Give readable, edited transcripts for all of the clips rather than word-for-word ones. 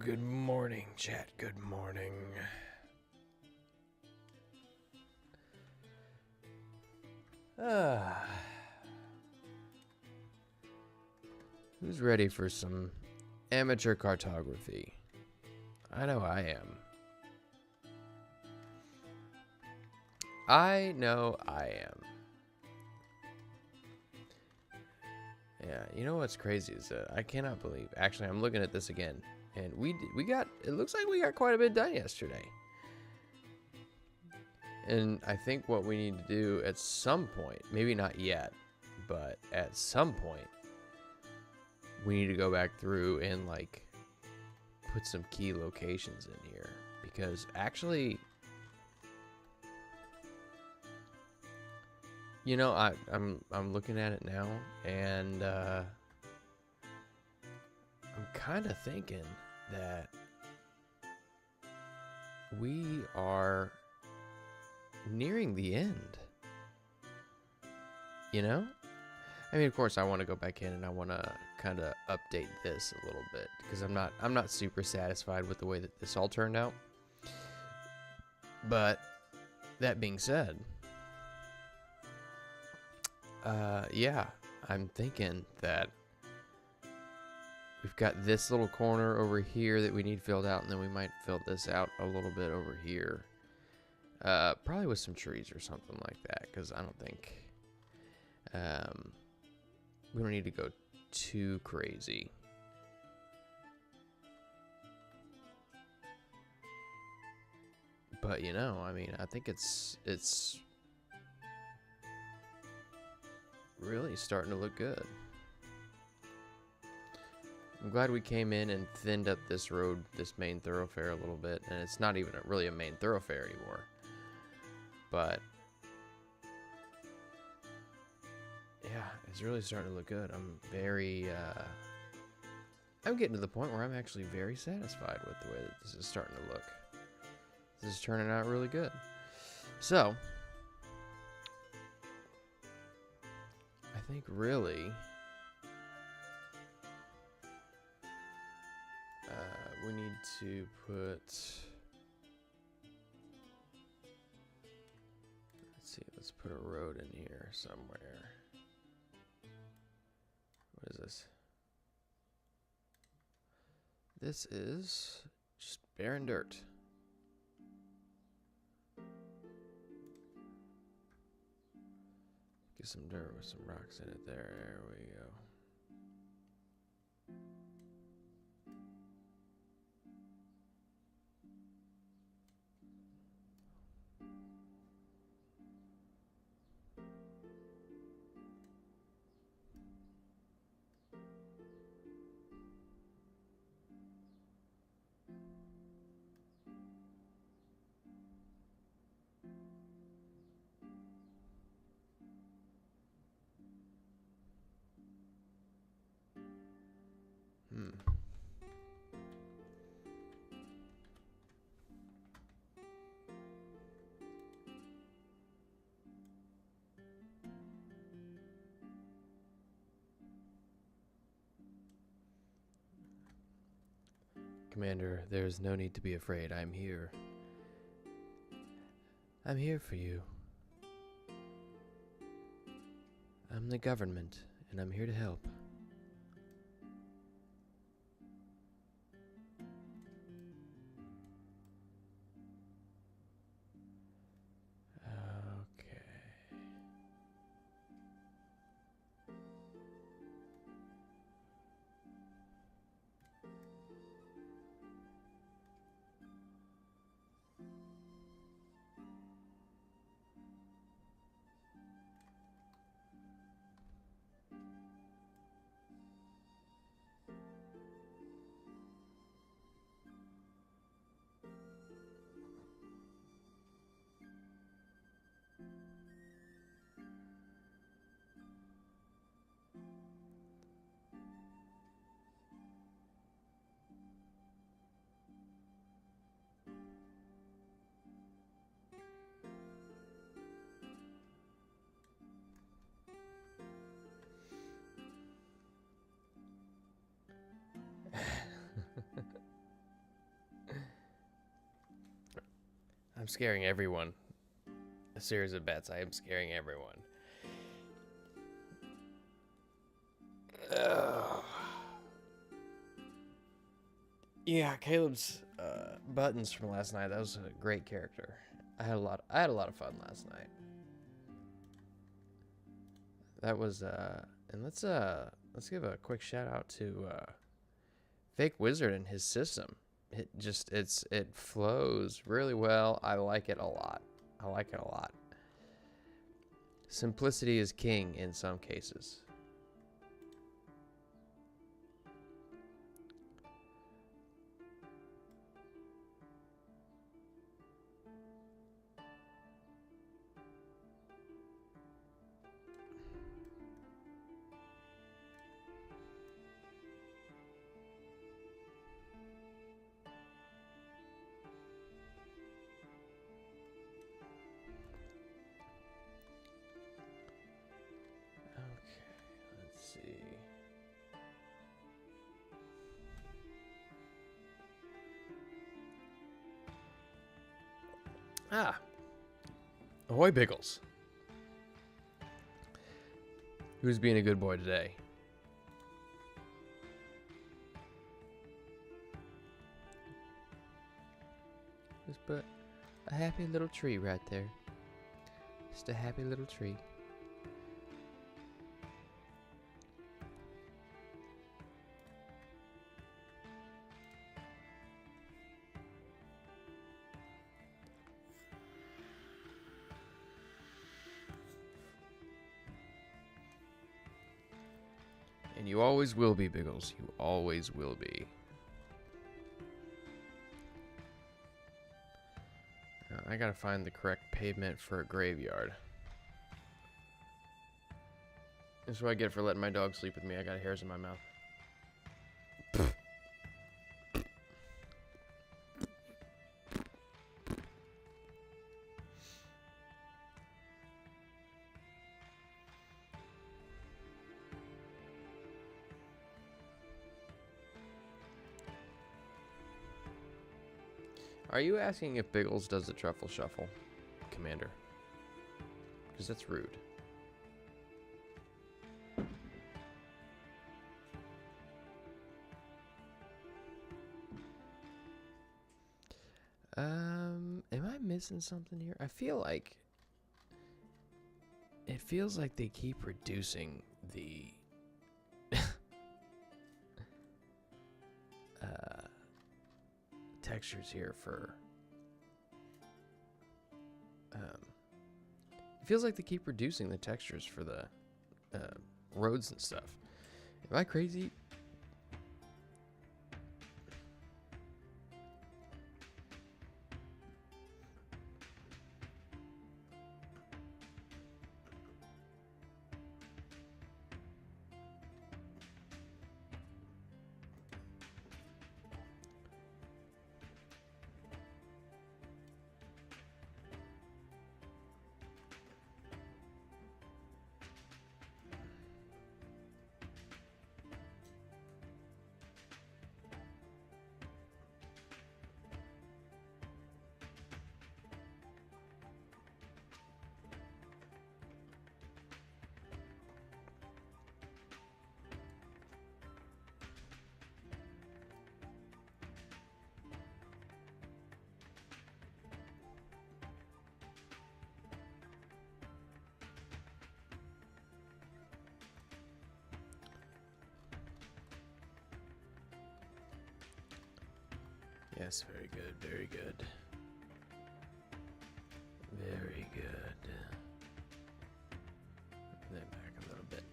Good morning, chat. Good morning. Who's ready for some amateur cartography? I know I am. I know I am. Yeah, you know what's crazy is that I cannot believe. Actually, I'm looking at this again, and we got. It looks like we got quite a bit done yesterday. And I think what we need to do at some point, maybe not yet, but at some point, we need to go back through and like put some key locations in here, because actually, you know, I'm looking at it now, and I'm kind of thinking that we are nearing the end. You know? I mean, of course, I want to go back in and I want to kind of update this a little bit, because I'm not super satisfied with the way that this all turned out. But that being said, yeah, I'm thinking that we've got this little corner over here that we need filled out, and then we might fill this out a little bit over here. Probably with some trees or something like that, because I don't think we don't need to go too crazy. But you know, I mean, I think it's really starting to look good. I'm glad we came in and thinned up this road, this main thoroughfare a little bit, and it's not even really a main thoroughfare anymore. But yeah, it's really starting to look good. I'm getting to the point where I'm actually very satisfied with the way that this is starting to look. This is turning out really good. So, I think really, we need to put, let's put a road in here somewhere. What is this? This is just barren dirt. Get some dirt with some rocks in it there. There we go. Commander, there is no need to be afraid. I'm here. I'm here for you. I'm the government, and I'm here to help. Okay. I'm scaring everyone. A series of bets. I am scaring everyone. Yeah, Caleb's buttons from last night. That was a great character. I had a lot of fun last night. That was and let's give a quick shout out to Fake Wizard and his system. It flows really well. I like it a lot. Simplicity is king in some cases. Ah, ahoy, Biggles. Who's being a good boy today? Just put a happy little tree right there. Just a happy little tree. And you always will be, Biggles. You always will be. I gotta find the correct pavement for a graveyard. This is what I get for letting my dog sleep with me. I got hairs in my mouth. Are you asking if Biggles does the truffle shuffle, Commander? Because that's rude. Am I missing something here? I feel like it feels like they keep reducing the textures here for it feels like they keep reducing the textures for the roads and stuff. Am I crazy? Yes, very good, very good. Very good. Then back a little bit.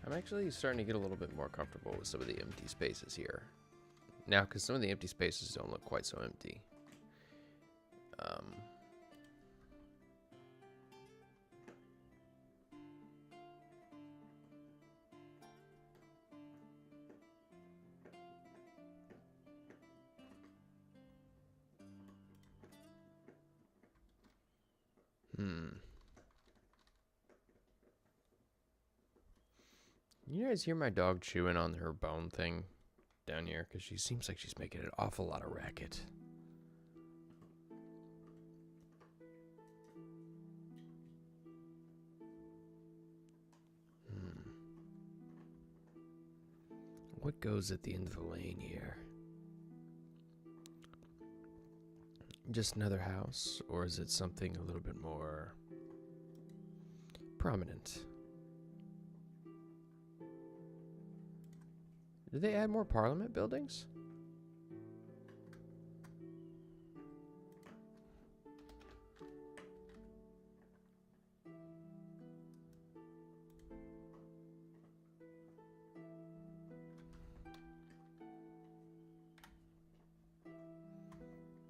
I'm actually starting to get a little bit more comfortable with some of the empty spaces here. Now, because some of the empty spaces don't look quite so empty. You guys hear my dog chewing on her bone thing down here? Because she seems like she's making an awful lot of racket. What goes at the end of the lane here? Just another house, or is it something a little bit more prominent? Did they add more Parliament buildings?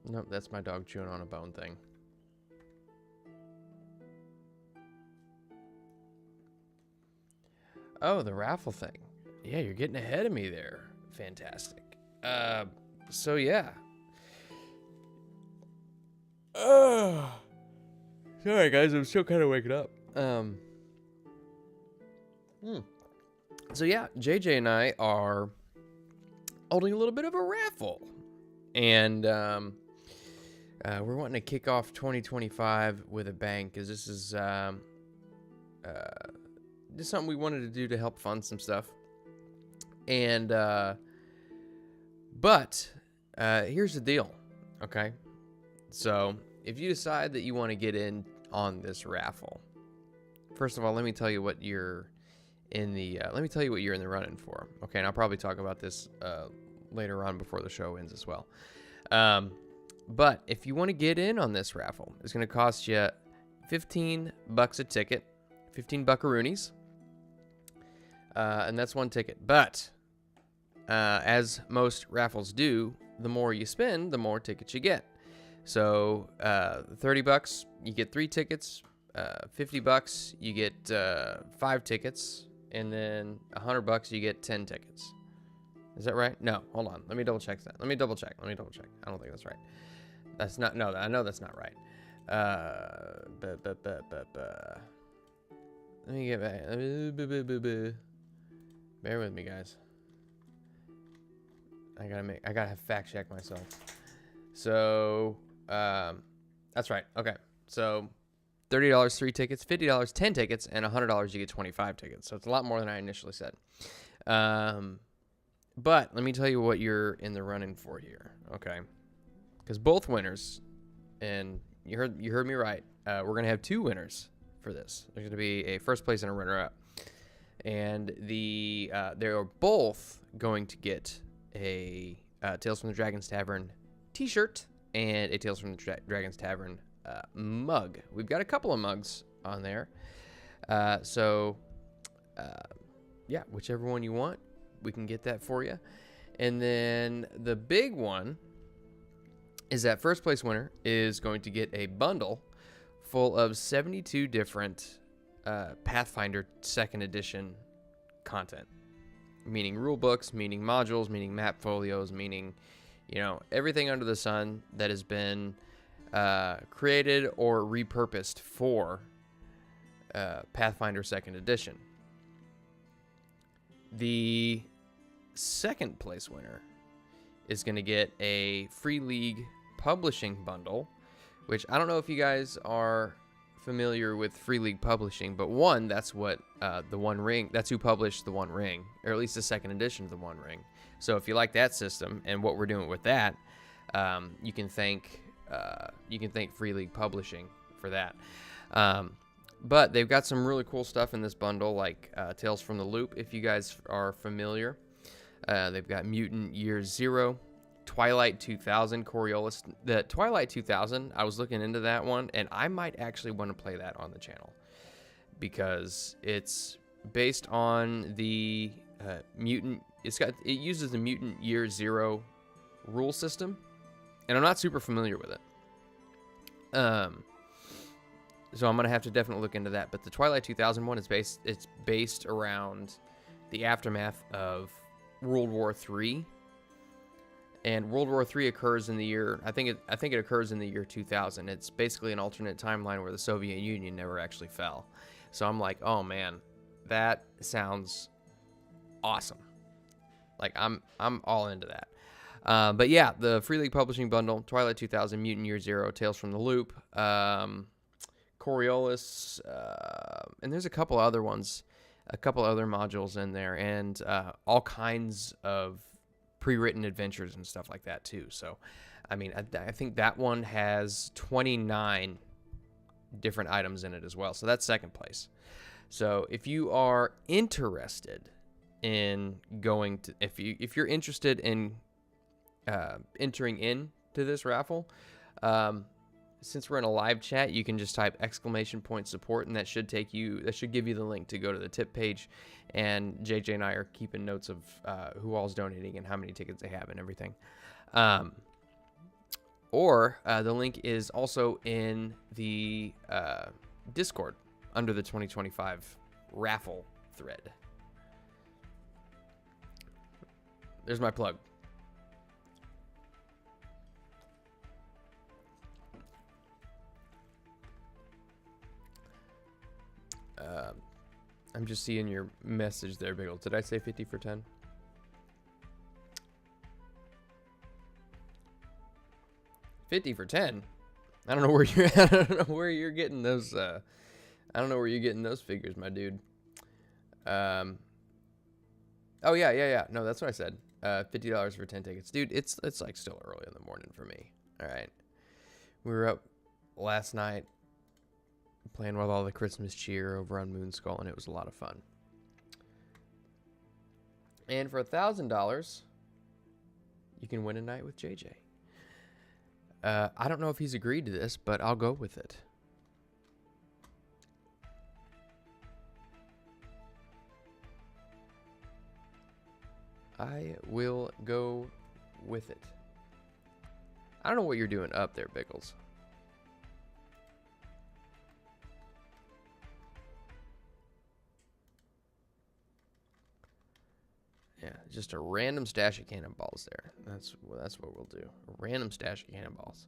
Nope, that's my dog chewing on a bone thing. Oh, the raffle thing. Yeah, you're getting ahead of me there. Fantastic. So yeah. Sorry guys, I'm still kind of waking up. So yeah, JJ and I are holding a little bit of a raffle. And we're wanting to kick off 2025 with a bang, because this is just something we wanted to do to help fund some stuff. And but here's the deal, okay? So if you decide that you want to get in on this raffle, first of all, let me tell you what you're in the running for, okay? And I'll probably talk about this later on before the show ends as well. But if you want to get in on this raffle, it's going to cost you $15 a ticket, 15 buckaroonies. And that's one ticket. But as most raffles do, the more you spend, the more tickets you get. So $30, you get 3 tickets. $50, you get 5 tickets. And then $100, you get 10 tickets. Is that right? No, hold on. Let me double check that. Let me double check. I don't think that's right. That's not, no, I know that's not right. Let me get back. Bear with me, guys. I gotta fact check myself. So, that's right. Okay. So, $30, 3 tickets, $50, 10 tickets, and $100, you get 25 tickets. So, it's a lot more than I initially said. But let me tell you what you're in the running for here, okay? Because both winners, and you heard me right, we're gonna have 2 winners for this. There's gonna be a first place and a runner-up, and they're both going to get a Tales from the Dragon's Tavern T-shirt and a Tales from the Dragon's Tavern mug. We've got a couple of mugs on there, so yeah, whichever one you want, we can get that for you. And then the big one is that first place winner is going to get a bundle full of 72 different Pathfinder 2nd edition content, meaning rule books, meaning modules, meaning map folios, meaning, you know, everything under the sun that has been created or repurposed for Pathfinder 2nd edition. The second place winner is going to get a Free League publishing bundle, which I don't know if you guys are familiar with Free League publishing, but one, that's what the One Ring, that's who published the One Ring, or at least the 2nd edition of the One Ring. So if you like that system and what we're doing with that, you can thank Free League publishing for that. But they've got some really cool stuff in this bundle, like Tales from the Loop, if you guys are familiar. They've got Mutant Year Zero, Twilight 2000, Coriolis. The Twilight 2000, I was looking into that one, and I might actually want to play that on the channel, because it's based on the Mutant. It uses the Mutant Year Zero rule system, and I'm not super familiar with it. So I'm gonna have to definitely look into that. But the Twilight 2000 one is based around the aftermath of World War III, And World War III occurs in the year, I think it occurs in the year 2000. It's basically an alternate timeline where the Soviet Union never actually fell. So I'm like, oh man, that sounds awesome. Like I'm all into that. But yeah, the Free League Publishing Bundle, Twilight 2000, Mutant Year Zero, Tales from the Loop, Coriolis, and there's a couple other ones, a couple other modules in there, and all kinds of pre-written adventures and stuff like that too. So, I mean, I think that one has 29 different items in it as well. So that's second place. So if you are interested in going to, if you're interested in entering into this raffle, since we're in a live chat, you can just type !support, and that should give you the link to go to the tip page. And JJ and I are keeping notes of who all's donating and how many tickets they have and everything. Or the link is also in the Discord under the 2025 raffle thread. There's my plug. I'm just seeing your message there, Biggle. Did I say 50 for 10? $50 for 10? I don't know where you're I don't know where you're getting those I don't know where you're getting those figures, my dude. Oh yeah. No, that's what I said. $50 for 10 tickets. Dude, it's like still early in the morning for me. All right. We were up last night playing with all the Christmas cheer over on Moonskull, and it was a lot of fun. And for $1,000, you can win a night with JJ. I don't know if he's agreed to this, but I'll go with it. I will go with it. I don't know what you're doing up there, Bickles. Yeah, just a random stash of cannonballs there. That's what we'll do. A random stash of cannonballs.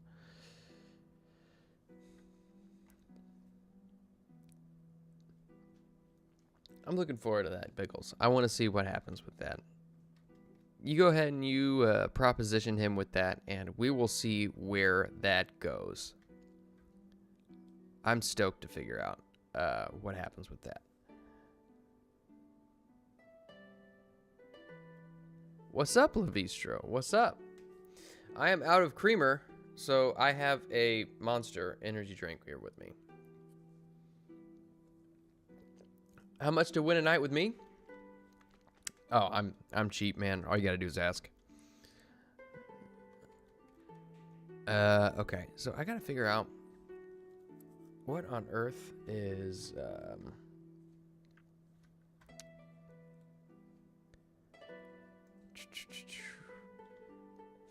I'm looking forward to that, Bickles. I want to see what happens with that. You go ahead and you proposition him with that, and we will see where that goes. I'm stoked to figure out what happens with that. What's up, Levistro? What's up? I am out of creamer, so I have a Monster energy drink here with me. How much to win a night with me? Oh, I'm cheap, man. All you gotta do is ask. Okay, so I gotta figure out what on earth is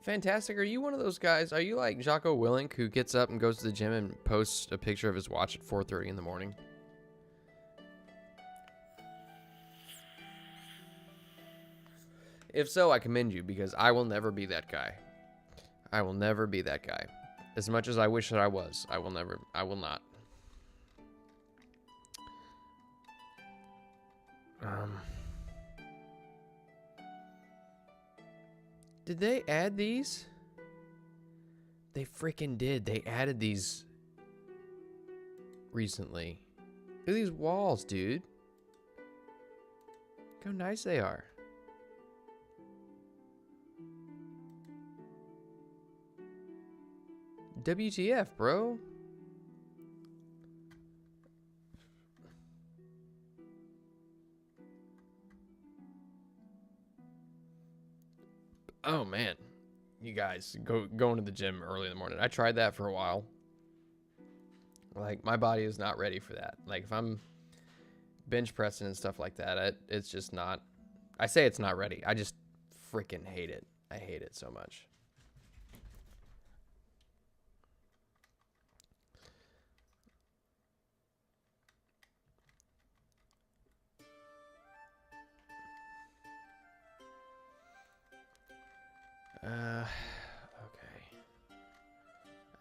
Fantastic. Are you one of those guys? Are you like Jocko Willink, who gets up and goes to the gym and posts a picture of his watch at 4:30 in the morning? If so, I commend you, because I will never be that guy. I will never be that guy. As much as I wish that I was, I will not. Did they add these? They freaking did. They added these recently. Look at these walls, dude. Look how nice they are. WTF, bro? Oh man, you guys going to the gym early in the morning. I tried that for a while. Like, my body is not ready for that. Like, if I'm bench pressing and stuff like that, it's just not. I say it's not ready. I just freaking hate it. I hate it so much. Okay.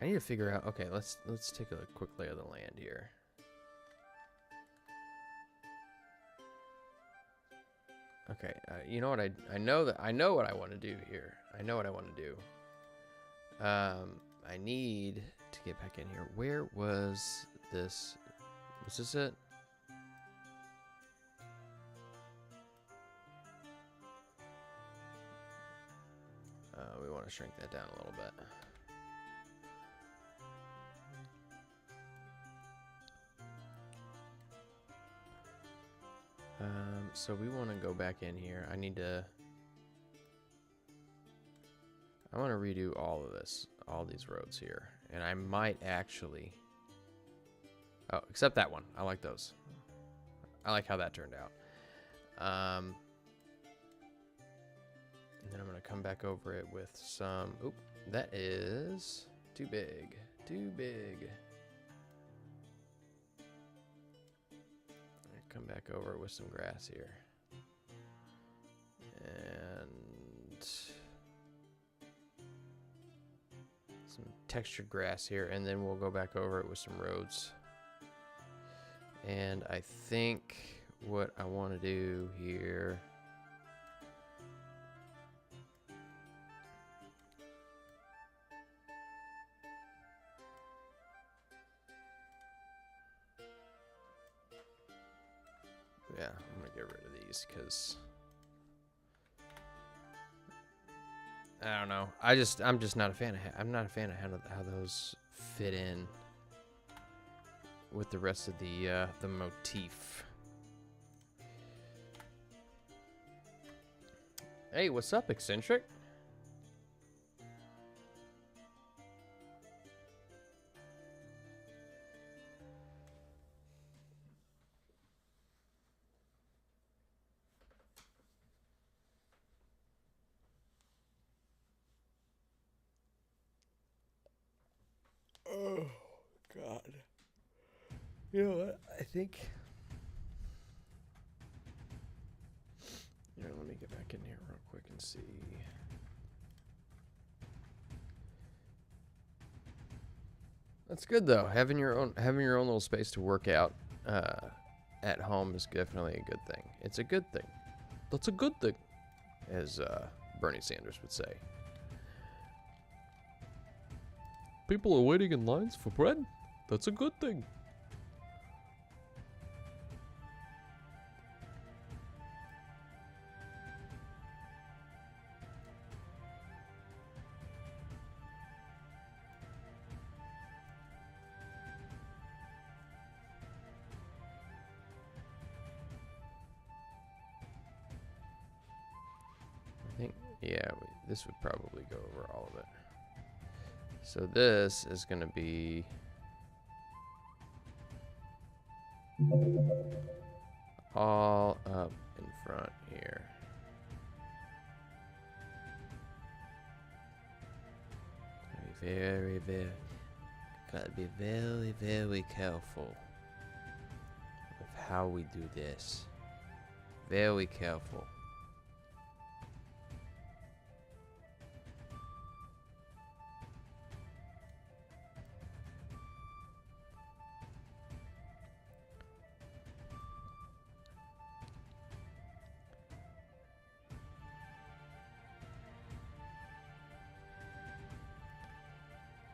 I need to figure out. Okay, let's take a quick lay of the land here. Okay, you know what I know what I want to do here. I know what I want to do. I need to get back in here. Where was this? Was this it? We want to shrink that down a little bit. So we want to go back in here. I want to redo all of this, all these roads here. And I might actually, oh, except that one. I like those. I like how that turned out. And then I'm going to come back over it with some, oop, that is too big, too big. Come back over with some grass here. And some textured grass here, and then we'll go back over it with some roads. And I think what I want to do here, yeah, I'm gonna get rid of these because I don't know. I'm just not a fan of. I'm not a fan of how those fit in with the rest of the motif. Hey, what's up, Eccentric? Oh, God. You know what? I think... Here, let me get back in here real quick and see. That's good, though. Having your own little space to work out at home is definitely a good thing. It's a good thing. That's a good thing, as Bernie Sanders would say. People are waiting in lines for bread. That's a good thing. I think, yeah, this would probably go over all of it. So this is going to be all up in front here. Gotta be very, very careful with how we do this. Very careful.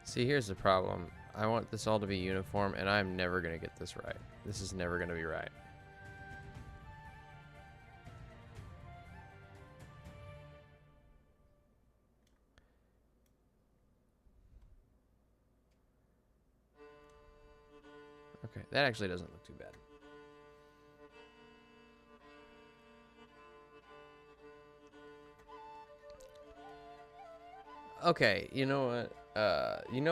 See, here's the problem. I want this all to be uniform, and I'm never going to get this right. This is never going to be right. Okay, that actually doesn't look too bad. Okay, you know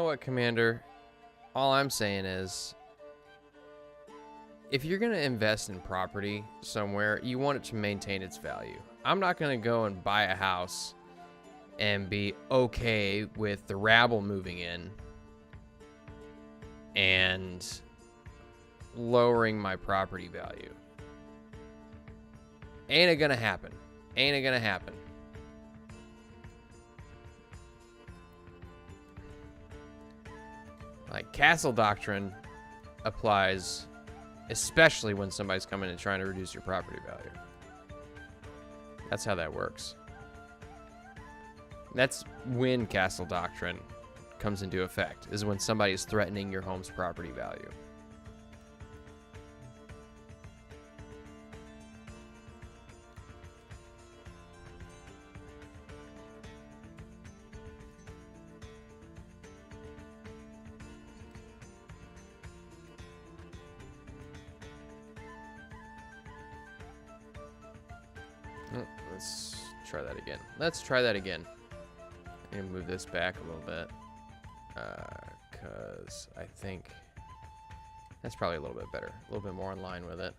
what? Commander? All I'm saying is, if you're gonna invest in property somewhere, you want it to maintain its value. I'm not gonna go and buy a house and be okay with the rabble moving in and lowering my property value. Ain't it gonna happen. Ain't it gonna happen. Like, castle doctrine applies especially when somebody's coming and trying to reduce your property value. That's how that works. That's when castle doctrine comes into effect, is when somebody is threatening your home's property value. Let's try that again. Let's try that again. I'm gonna move this back a little bit, because I think that's probably a little bit better, a little bit more in line with it.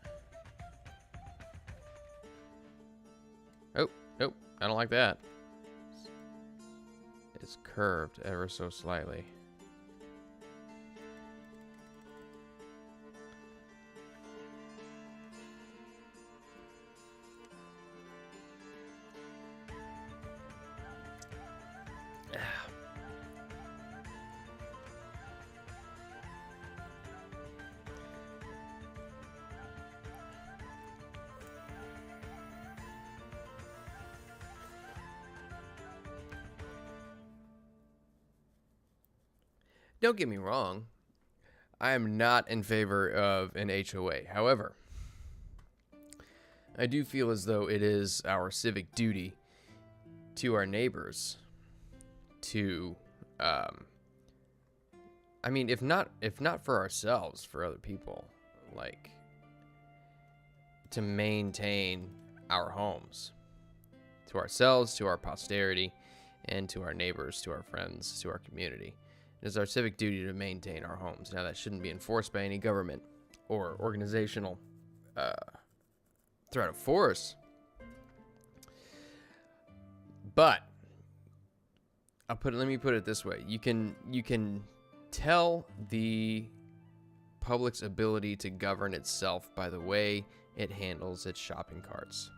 Oh, nope, I don't like that. It's curved ever so slightly. Don't get me wrong, I am not in favor of an HOA. However, I do feel as though it is our civic duty to our neighbors to, I mean, if not for ourselves, for other people, like, to maintain our homes, to ourselves, to our posterity, and to our neighbors, to our friends, to our community. It is our civic duty to maintain our homes. Now, that shouldn't be enforced by any government or organizational threat of force. But let me put it this way: you can tell the public's ability to govern itself by the way it handles its shopping carts.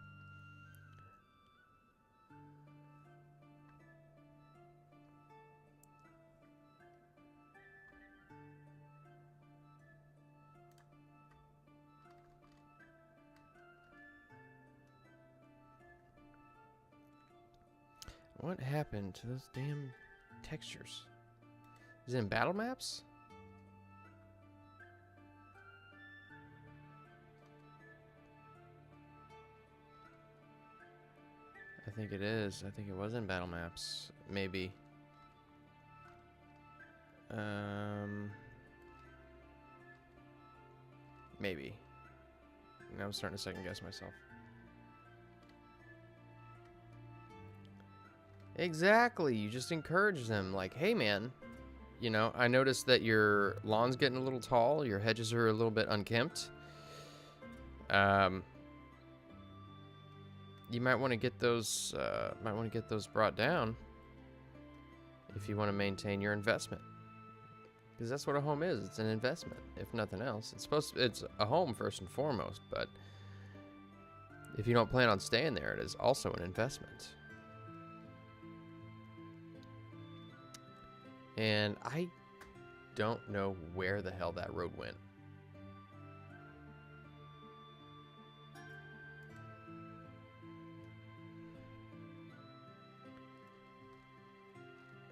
What happened to those damn textures? Is it in battle maps? I think it is. I think it was in battle maps. Maybe. Maybe. Now I'm starting to second guess myself. Exactly. You just encourage them, like, hey, man, you know, I noticed that your lawn's getting a little tall. Your hedges are a little bit unkempt. You might want to get those. Brought down if you want to maintain your investment, because that's what a home is. It's an investment, if nothing else. It's a home first and foremost, but if you don't plan on staying there, it is also an investment. And I don't know where the hell that road went.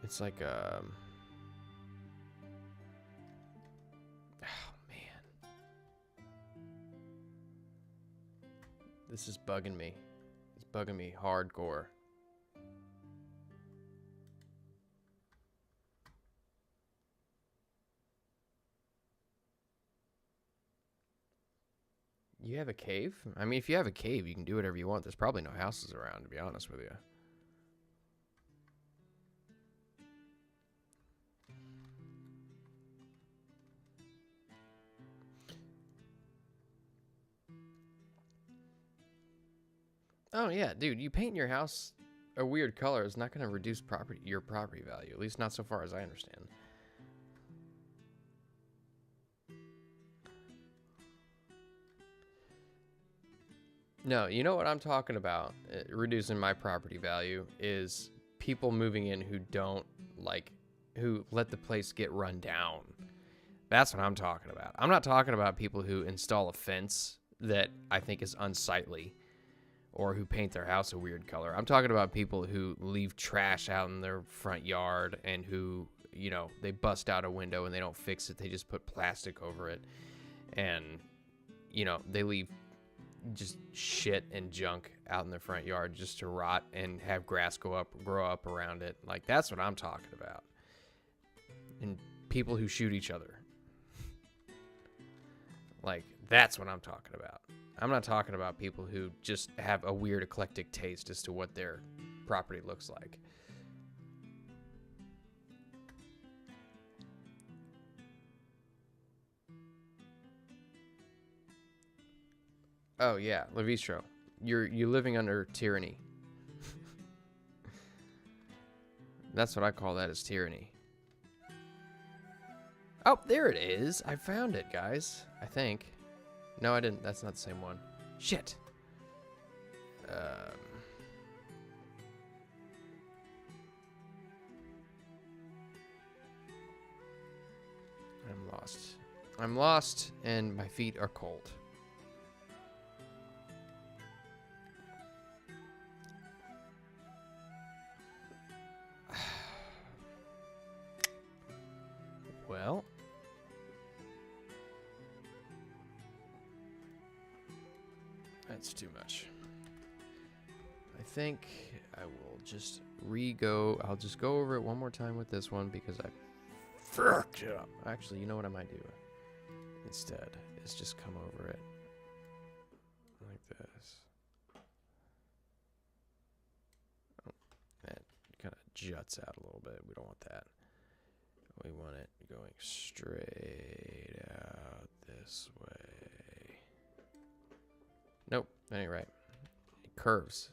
It's like, oh, man. This is bugging me. It's bugging me hardcore. You have a cave? I mean, if you have a cave, you can do whatever you want. There's probably no houses around, to be honest with you. Oh, yeah, dude, you paint your house a weird color is not going to reduce your property value, at least not so far as I understand. No, you know what I'm talking about, reducing my property value, is people moving in who don't, like, who let the place get run down. That's what I'm talking about. I'm not talking about people who install a fence that I think is unsightly or who paint their house a weird color. I'm talking about people who leave trash out in their front yard and who, you know, they bust out a window and they don't fix it. They just put plastic over it. And, you know, they leave just shit and junk out in their front yard just to rot and have grass grow up around it. Like, that's what I'm talking about. And people who shoot each other. Like, that's what I'm talking about. I'm not talking about people who just have a weird eclectic taste as to what their property looks like. Oh yeah, Levistro, you're living under tyranny. That's what I call that, is tyranny. Oh, there it is. I found it, guys. I think. No, I didn't. That's not the same one. Shit. I'm lost. I'm lost, and my feet are cold. Well. That's too much. I think I will just I'll just go over it one more time with this one because I fucked it up. Actually, you know what I might do instead is just come over it like this. Oh, that kind of juts out a little bit. We don't want that. We want it going straight out this way. Nope, that ain't right. It curves.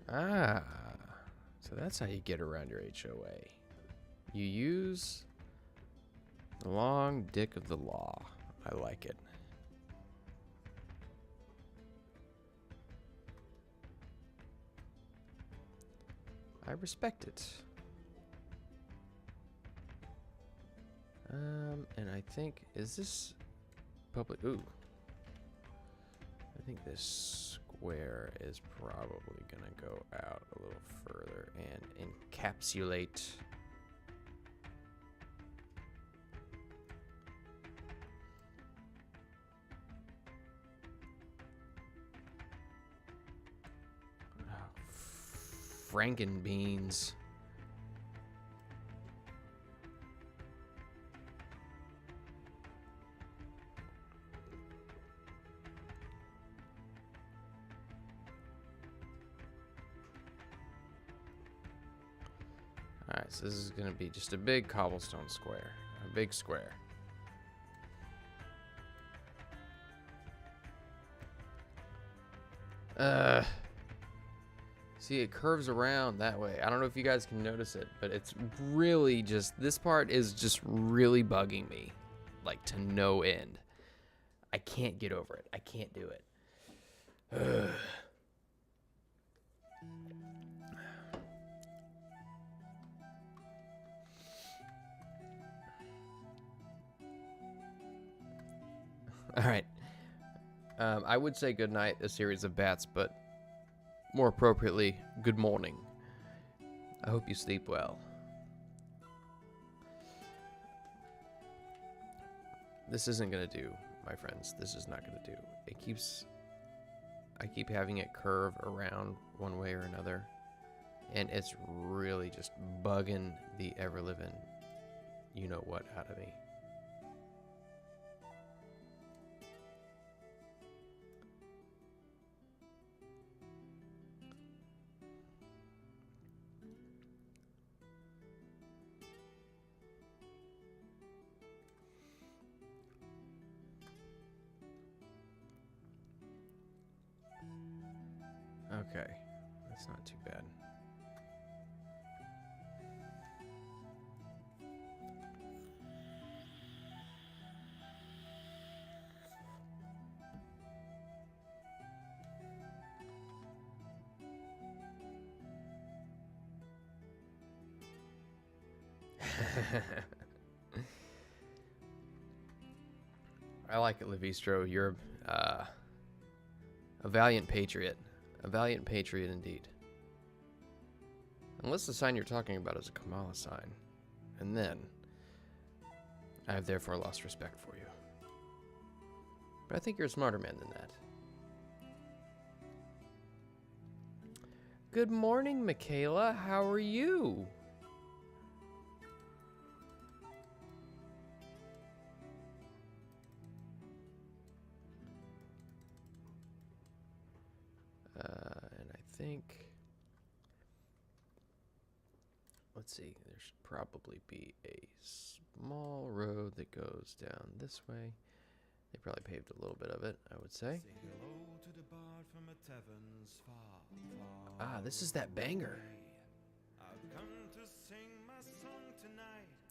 Ah, so that's how you get around your HOA. You use the long dick of the law. I like it. I respect it. And I think, is this public? Ooh. I think this square is probably gonna go out a little further and encapsulate Frankenbeans. Alright, so this is going to be just a big cobblestone square. A big square. See, it curves around that way. I don't know if you guys can notice it, but it's really just, this part is just really bugging me. Like, to no end. I can't get over it. I can't do it. Ugh. All right. I would say good night, a series of bats, but more appropriately, good morning. I hope you sleep well. This isn't gonna do, my friends. This is not gonna do. I keep having it curve around one way or another, and it's really just bugging the ever-living you-know-what out of me. Okay, that's not too bad. I like it, Levistro. You're a valiant patriot. A valiant patriot indeed. Unless the sign you're talking about is a Kamala sign. And then, I have therefore lost respect for you. But I think you're a smarter man than that. Good morning, Michaela. How are you? And I think... Let's see. There should probably be a small road that goes down this way. They probably paved a little bit of it, I would say. Ah, this is that banger.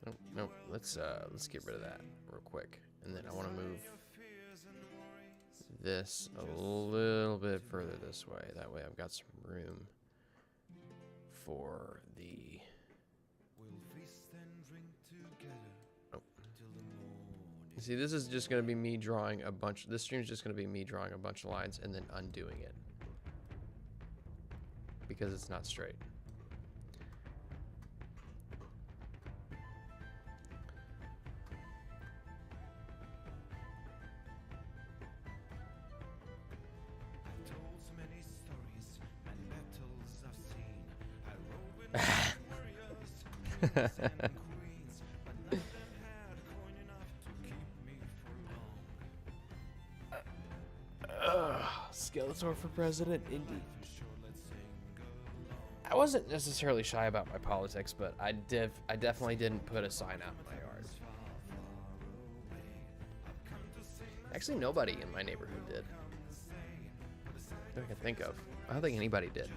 Oh, no, let's get rid of that real quick. And then I want to move this a little bit further this way. That way I've got some room for the... Oh. See, this is just going to be me drawing a bunch... This stream is just going to be me drawing a bunch of lines and then undoing it. Because it's not straight. Skeletor for president, indeed. I wasn't necessarily shy about my politics, but I definitely didn't put a sign out in my yard. Actually, nobody in my neighborhood did. That I can think of. I don't think anybody did.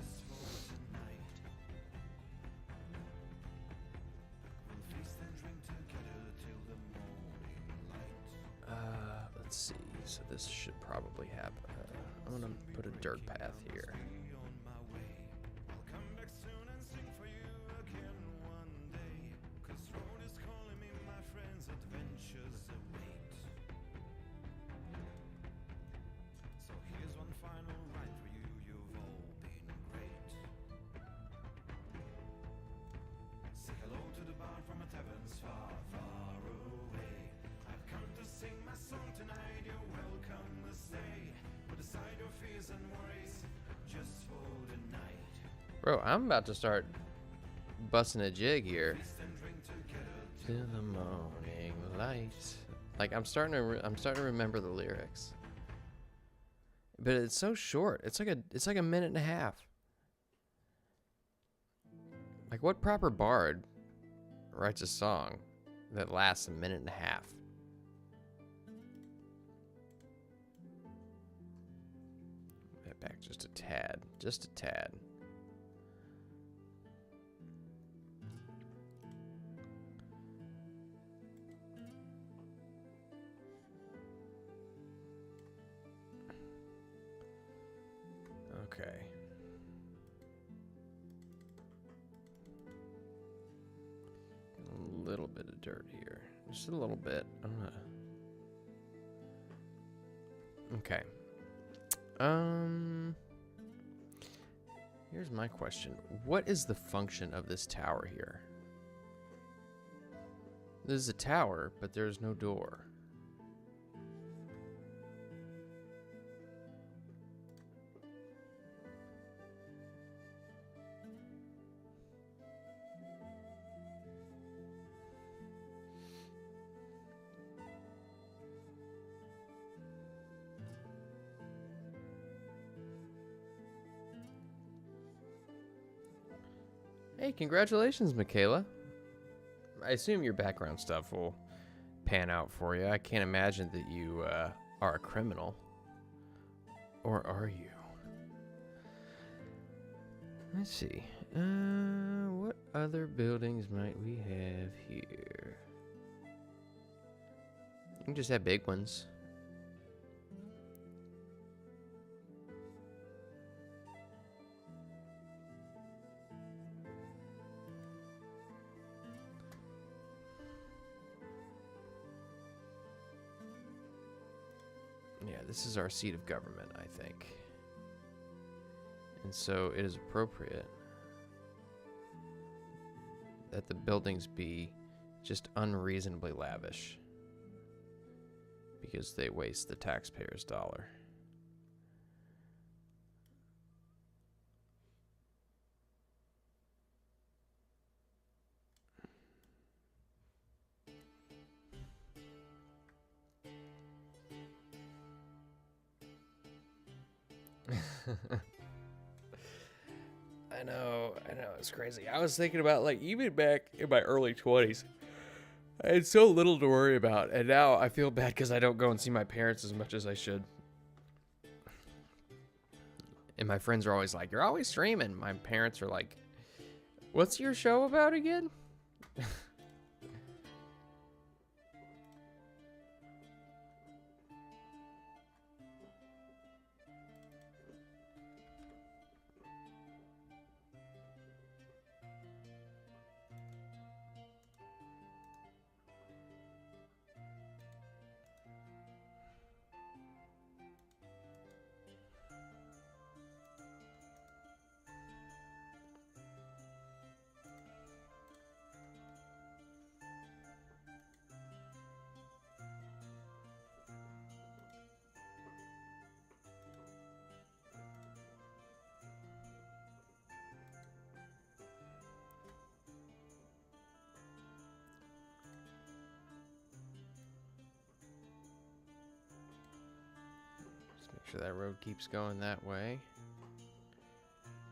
Let's see. So this should probably have... I'm gonna put a dirt path here. Bro, I'm about to start busting a jig here. To the morning light. Like I'm starting to remember the lyrics. But it's so short. It's like a minute and a half. Like what proper bard writes a song that lasts a minute and a half? That back just a tad. Just a tad. Okay. A little bit of dirt here. Just a little bit. I'm gonna... Okay. Here's my question. What is the function of this tower here? This is a tower, but there's no door. Hey, congratulations, Michaela. I assume your background stuff will pan out for you. I can't imagine that you are a criminal. Or are you? Let's see. What other buildings might we have here? You can just have big ones. Yeah, this is our seat of government, I think. And so it is appropriate that the buildings be just unreasonably lavish because they waste the taxpayer's dollar. I know, it's crazy. I was thinking about, like, even back in my early 20s, I had so little to worry about, and now I feel bad because I don't go and see my parents as much as I should. And my friends are always like, "You're always streaming." My parents are like, "What's your show about again?" Sure that road keeps going that way.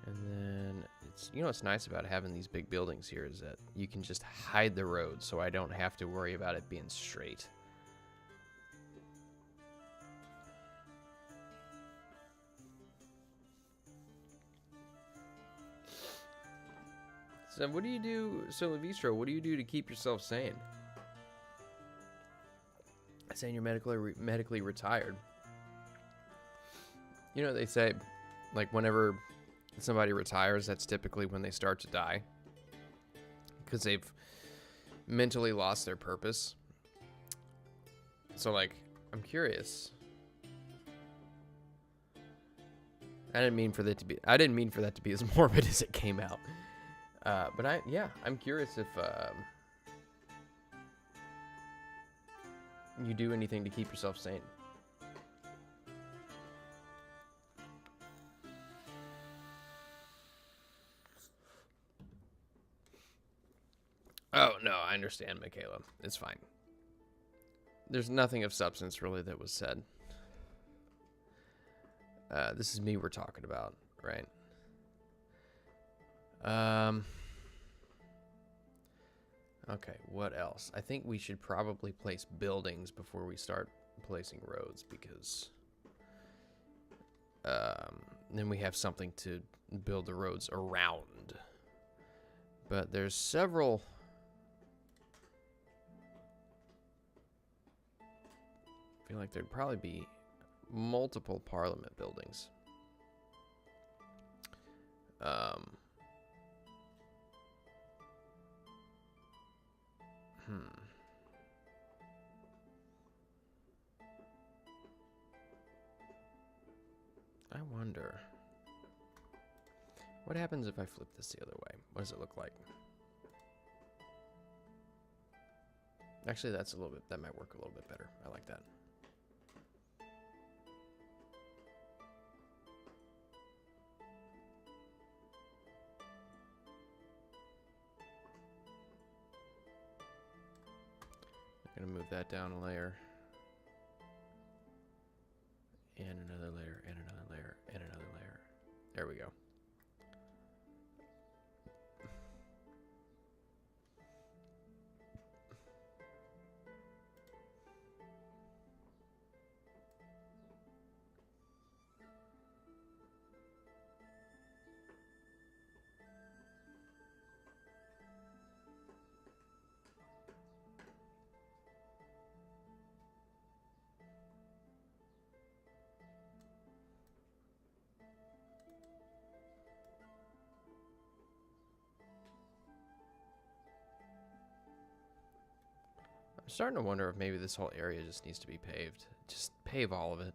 And then it's, you know what's nice about having these big buildings here is that you can just hide the road so I don't have to worry about it being straight. So what do you do, Levistro, what do you do to keep yourself sane? Saying you're medically retired. You know, they say, like, whenever somebody retires, that's typically when they start to die. Because they've mentally lost their purpose. So, like, I'm curious. I didn't mean for that to be as morbid as it came out. But I'm curious if you do anything to keep yourself sane. Oh, no, I understand, Michaela. It's fine. There's nothing of substance, really, that was said. This is me we're talking about, right? Okay, what else? I think we should probably place buildings before we start placing roads, because then we have something to build the roads around. But there's several... I feel like there'd probably be multiple parliament buildings. I wonder. What happens if I flip this the other way? What does it look like? Actually, that might work a little bit better. I like that. I'm gonna move that down a layer. And another layer, and another layer, and another layer. There we go. starting to wonder if maybe this whole area just needs to be paved. Just pave all of it.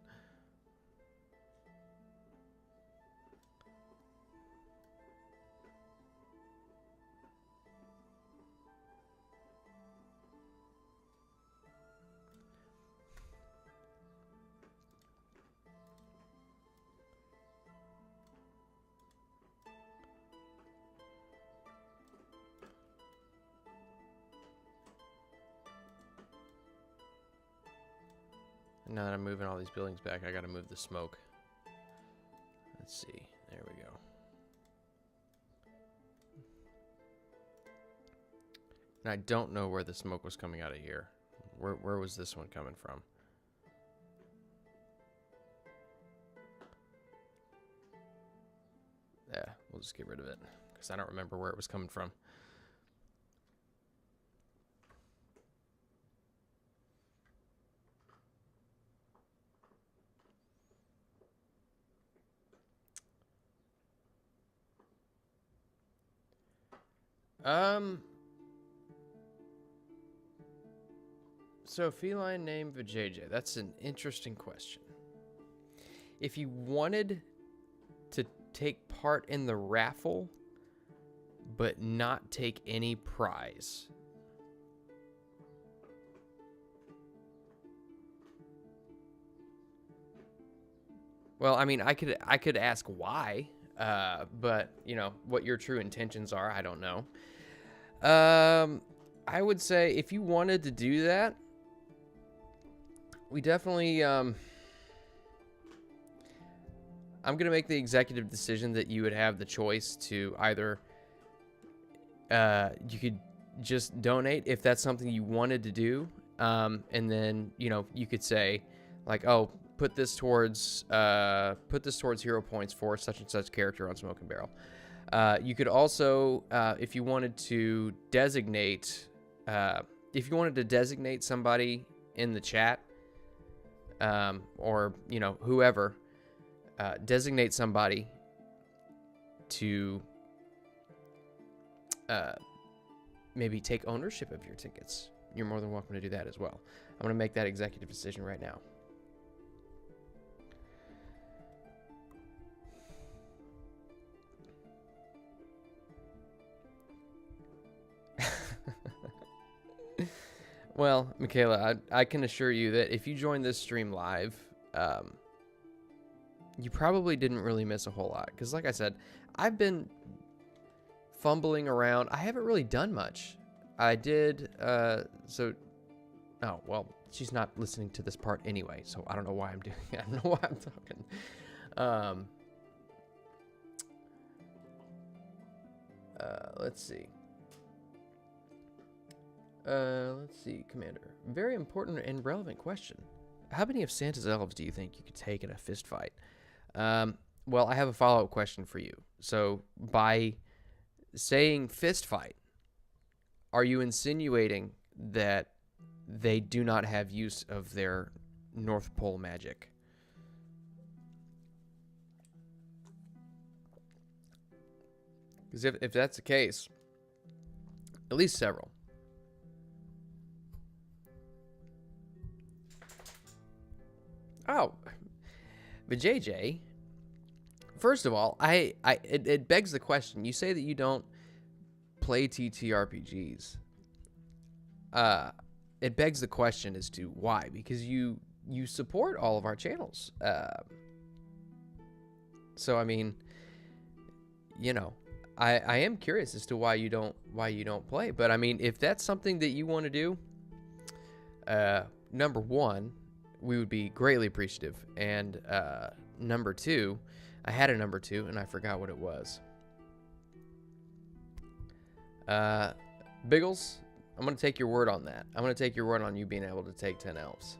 Now that I'm moving all these buildings back, I gotta move the smoke. Let's see. There we go. And I don't know where the smoke was coming out of here. Where was this one coming from? Yeah, we'll just get rid of it because I don't remember where it was coming from. So feline name Vijay. That's an interesting question. If you wanted to take part in the raffle, but not take any prize, well, I mean, I could ask why, but you know what your true intentions are, I don't know. I would say if you wanted to do that, we definitely, I'm going to make the executive decision that you would have the choice to either, you could just donate if that's something you wanted to do. And then, you know, you could say like, oh, put this towards hero points for such and such character on Smoke and Barrel. You could also, if you wanted to designate somebody in the chat, or, you know, whoever, designate somebody to, maybe take ownership of your tickets. You're more than welcome to do that as well. I'm going to make that executive decision right now. Well, Michaela, I can assure you that if you join this stream live, you probably didn't really miss a whole lot. Because like I said, I've been fumbling around. I haven't really done much. I did, oh, well, she's not listening to this part anyway, so I don't know why I'm doing it. I don't know why I'm talking. Let's see. Let's see, Commander. Very important and relevant question. How many of Santa's elves do you think you could take in a fist fight? Well, I have a follow-up question for you. So, by saying fist fight, are you insinuating that they do not have use of their North Pole magic? Because if that's the case, at least several. Oh, Vijay, first of all, it begs the question. You say that you don't play TTRPGs. It begs the question as to why, because you support all of our channels. So I mean, you know, I am curious as to why you don't play. But I mean, if that's something that you want to do, number one, we would be greatly appreciative. And number two, I had a number two and I forgot what it was. Biggles, I'm going to take your word on that. I'm going to take your word on you being able to take 10 elves.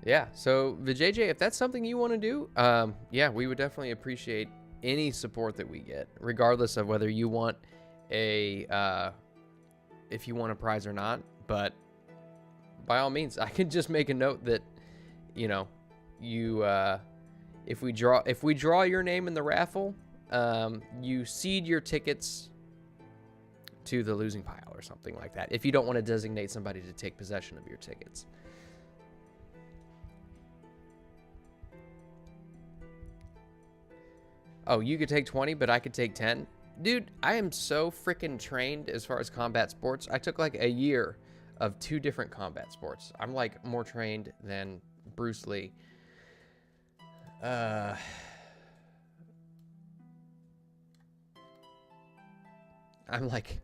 Yeah, so Vijay, if that's something you want to do, yeah, we would definitely appreciate any support that we get, regardless of whether you want a if you want a prize or not, but by all means, I can just make a note that, you know, you if we draw your name in the raffle, you cede your tickets to the losing pile or something like that, if you don't want to designate somebody to take possession of your tickets. Oh, you could take 20, but I could take 10? Dude, I am so freaking trained as far as combat sports. I took like a year of 2 different combat sports. I'm like more trained than Bruce Lee. I'm like,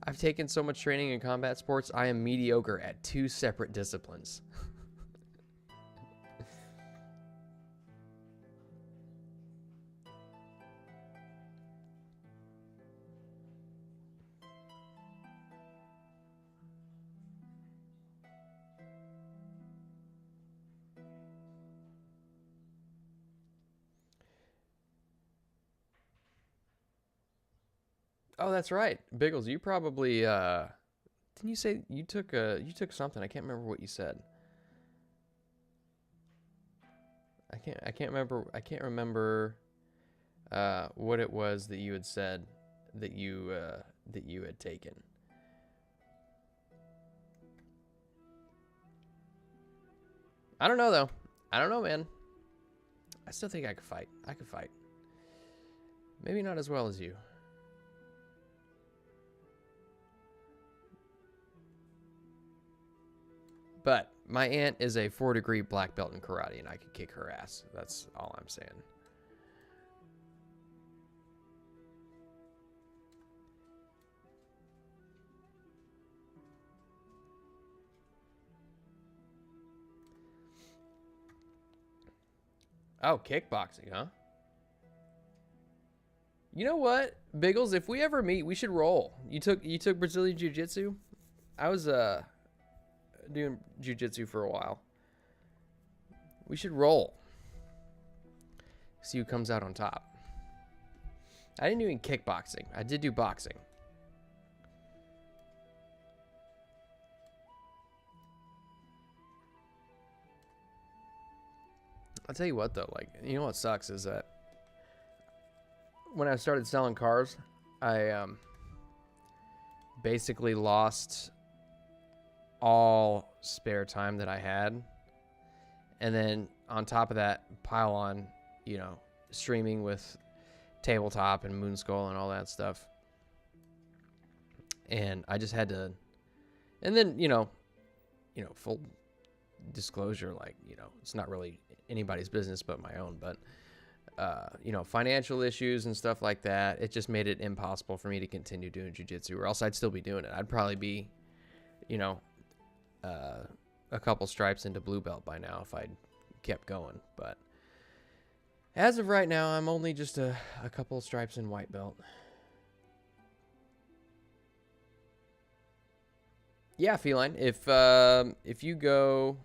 I've taken so much training in combat sports, I am mediocre at 2 separate disciplines. Oh, that's right. Biggles, you probably didn't you say you took something? I can't remember what you said. I can't remember what it was that you had said that you had taken. I don't know though. I don't know, man. I still think I could fight. I could fight. Maybe not as well as you. But my aunt is a 4-degree black belt in karate, and I could kick her ass. That's all I'm saying. Oh, kickboxing, huh? You know what, Biggles? If we ever meet, we should roll. You took Brazilian Jiu-Jitsu? I was doing Jiu-Jitsu for a while. We should roll. See who comes out on top. I didn't do any kickboxing. I did do boxing. I'll tell you what though, like, you know what sucks is that when I started selling cars, I basically lost all spare time that I had. And then on top of that, pile on, you know, streaming with Tabletop and Moonskull and all that stuff. And I just had to, and then, you know, full disclosure, like, you know, it's not really anybody's business but my own, but you know, financial issues and stuff like that, it just made it impossible for me to continue doing jiu-jitsu, or else I'd still be doing it. I'd probably be, you know, a couple stripes into blue belt by now if I'd kept going. But as of right now, I'm only just a couple stripes in white belt. Yeah, Feline, if you go,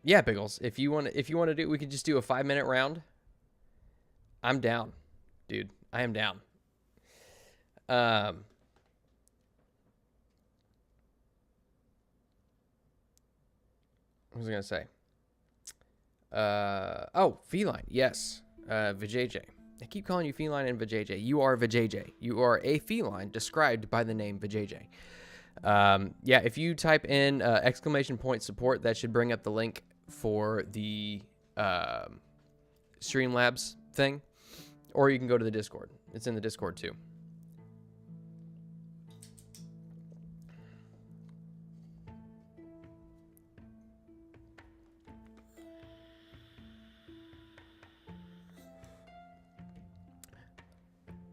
yeah, Biggles, if you want to do, we could just do a 5-minute round. I'm down, dude. I am down. What was I gonna say? Oh, Feline, yes. Vijay. I keep calling you Feline and Vijay. You are Vijay. You are a feline described by the name Vijay. Yeah, if you type in !support, that should bring up the link for the Streamlabs thing, or you can go to the Discord. It's in the Discord too.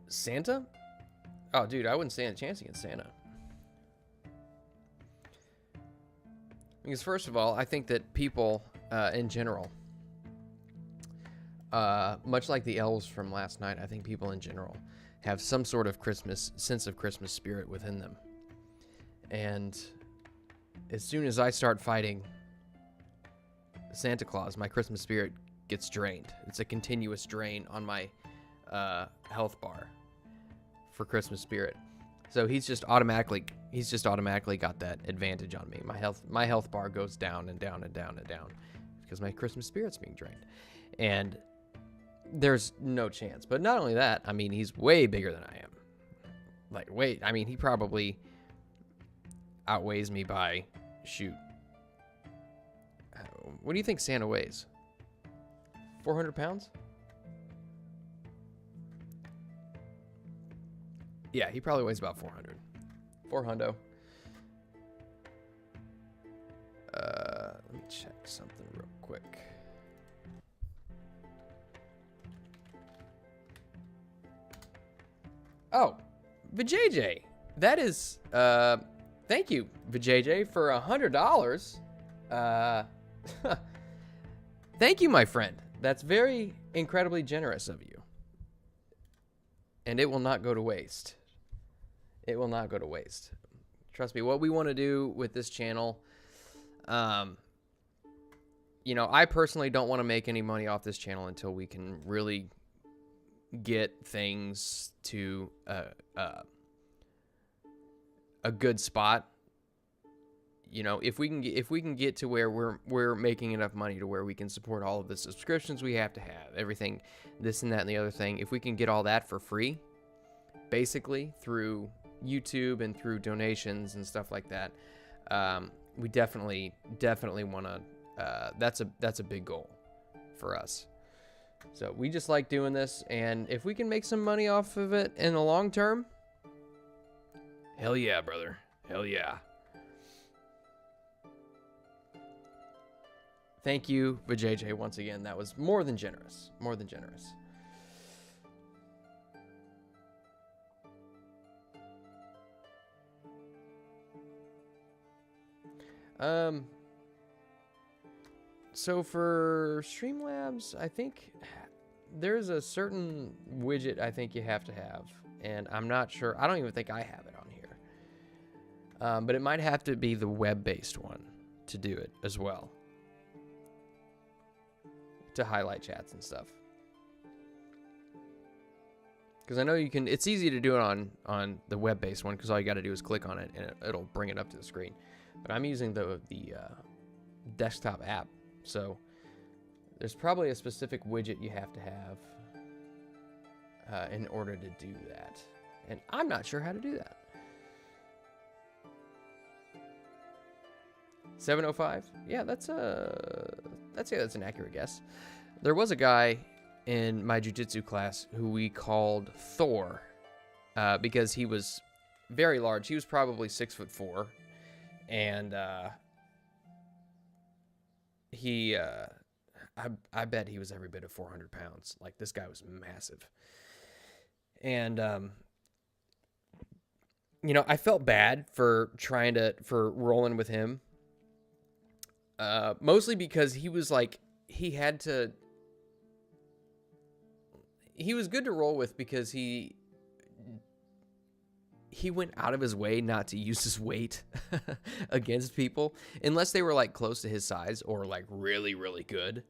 Santa? Oh, dude, I wouldn't stand a chance against Santa. Because first of all, I think that people in general, much like the elves from last night, I think people in general have some sort of sense of Christmas spirit within them. And as soon as I start fighting Santa Claus, my Christmas spirit gets drained. It's a continuous drain on my health bar for Christmas spirit. So he's just automatically got that advantage on me. My health bar goes down and down and down and down because my Christmas spirit's being drained. And there's no chance. But not only that, I mean, he's way bigger than I am. Like, he probably outweighs me by, shoot. What do you think Santa weighs? 400 pounds? Yeah, he probably weighs about 400. 400. Let me check something real quick. Oh, Vijay. That is, thank you, Vijay, for $100. Thank you, my friend. That's very incredibly generous of you. And it will not go to waste. It will not go to waste. Trust me, what we want to do with this channel, you know, I personally don't want to make any money off this channel until we can really get things to a good spot. You know, if we can get to where we're making enough money to where we can support all of the subscriptions we have to have, everything, this and that and the other thing, if we can get all that for free, basically through YouTube and through donations and stuff like that, we definitely want to. That's a big goal for us. So we just like doing this, and if we can make some money off of it in the long term, hell yeah, brother, hell yeah. Thank you, Vijay, once again. That was more than generous. More than generous. So for Streamlabs, I think there's a certain widget I think you have to have, and I'm not sure. I don't even think I have it on here. But it might have to be the web-based one to do it as well, to highlight chats and stuff. Because I know you can, it's easy to do it on the web-based one because all you got to do is click on it and it'll bring it up to the screen. But I'm using the desktop app, so there's probably a specific widget you have to have in order to do that. And I'm not sure how to do that. 705? Yeah, that's an accurate guess. There was a guy in my jiu-jitsu class who we called Thor because he was very large. He was probably 6'4", and I bet he was every bit of 400 pounds. Like, this guy was massive. And you know, I felt bad for rolling with him. Mostly because he was like, he was good to roll with because he went out of his way not to use his weight against people unless they were like close to his size or like really, really good.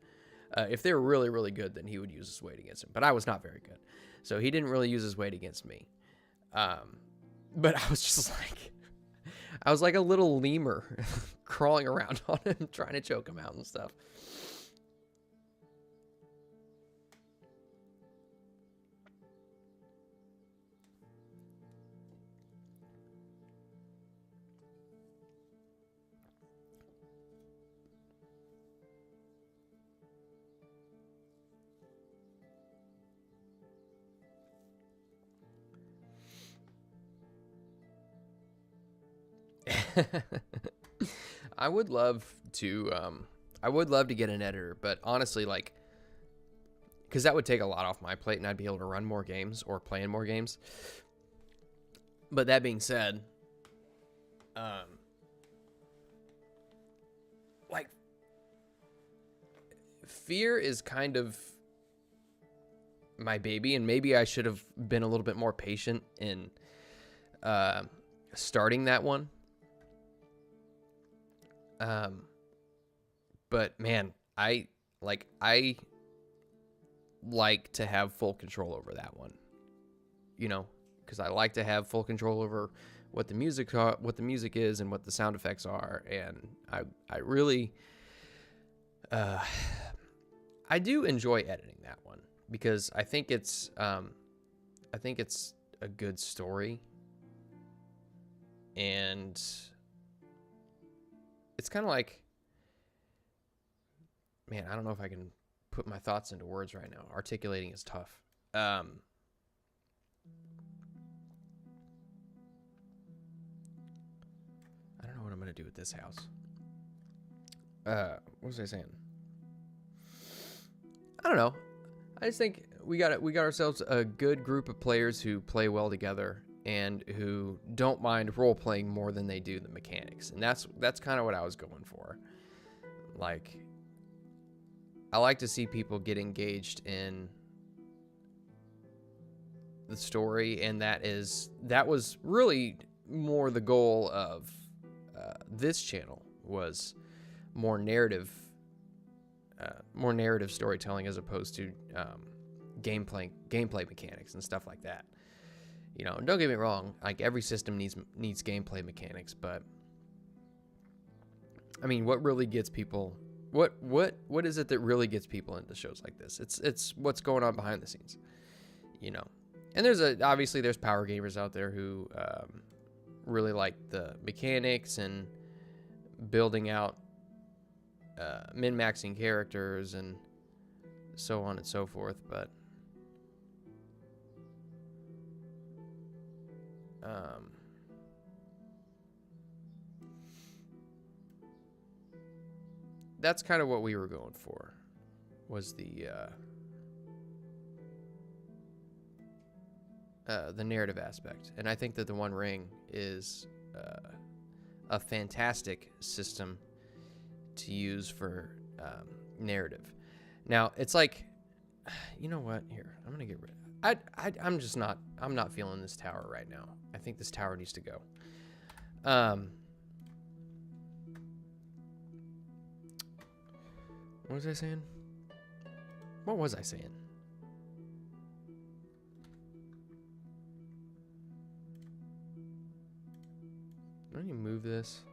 If they were really, really good, then he would use his weight against him. But I was not very good, so he didn't really use his weight against me. But I was just like, I was like a little lemur crawling around on him, trying to choke him out and stuff. I would love to get an editor, but honestly, like, because that would take a lot off my plate and I'd be able to run more games or play in more games. But that being said, like, fear is kind of my baby, and maybe I should have been a little bit more patient in starting that one. But man, I like to have full control over that one, you know, because I like to have full control over what the music is and what the sound effects are, and I really I do enjoy editing that one because I think it's a good story, and it's kind of like, man, I don't know if I can put my thoughts into words right now. Articulating is tough. I don't know what I'm gonna do with this house. What was I saying? I don't know. I just think we got ourselves a good group of players who play well together and who don't mind role playing more than they do the mechanics. And that's kind of what I was going for. Like, I like to see people get engaged in the story, and that was really more the goal of this channel, was more narrative storytelling as opposed to gameplay mechanics and stuff like that. You know, don't get me wrong, like every system needs gameplay mechanics, but I mean, what really gets people, what is it that really gets people into shows like this? It's what's going on behind the scenes, you know. And obviously there's power gamers out there who really like the mechanics and building out min-maxing characters and so on and so forth, but that's kind of what we were going for, was the narrative aspect. And I think that the One Ring is a fantastic system to use for narrative. Now, it's like, you know what? Here, I'm gonna get rid of it. I'm not feeling this tower right now. I think this tower needs to go. What was I saying? What was I saying? Let me move this.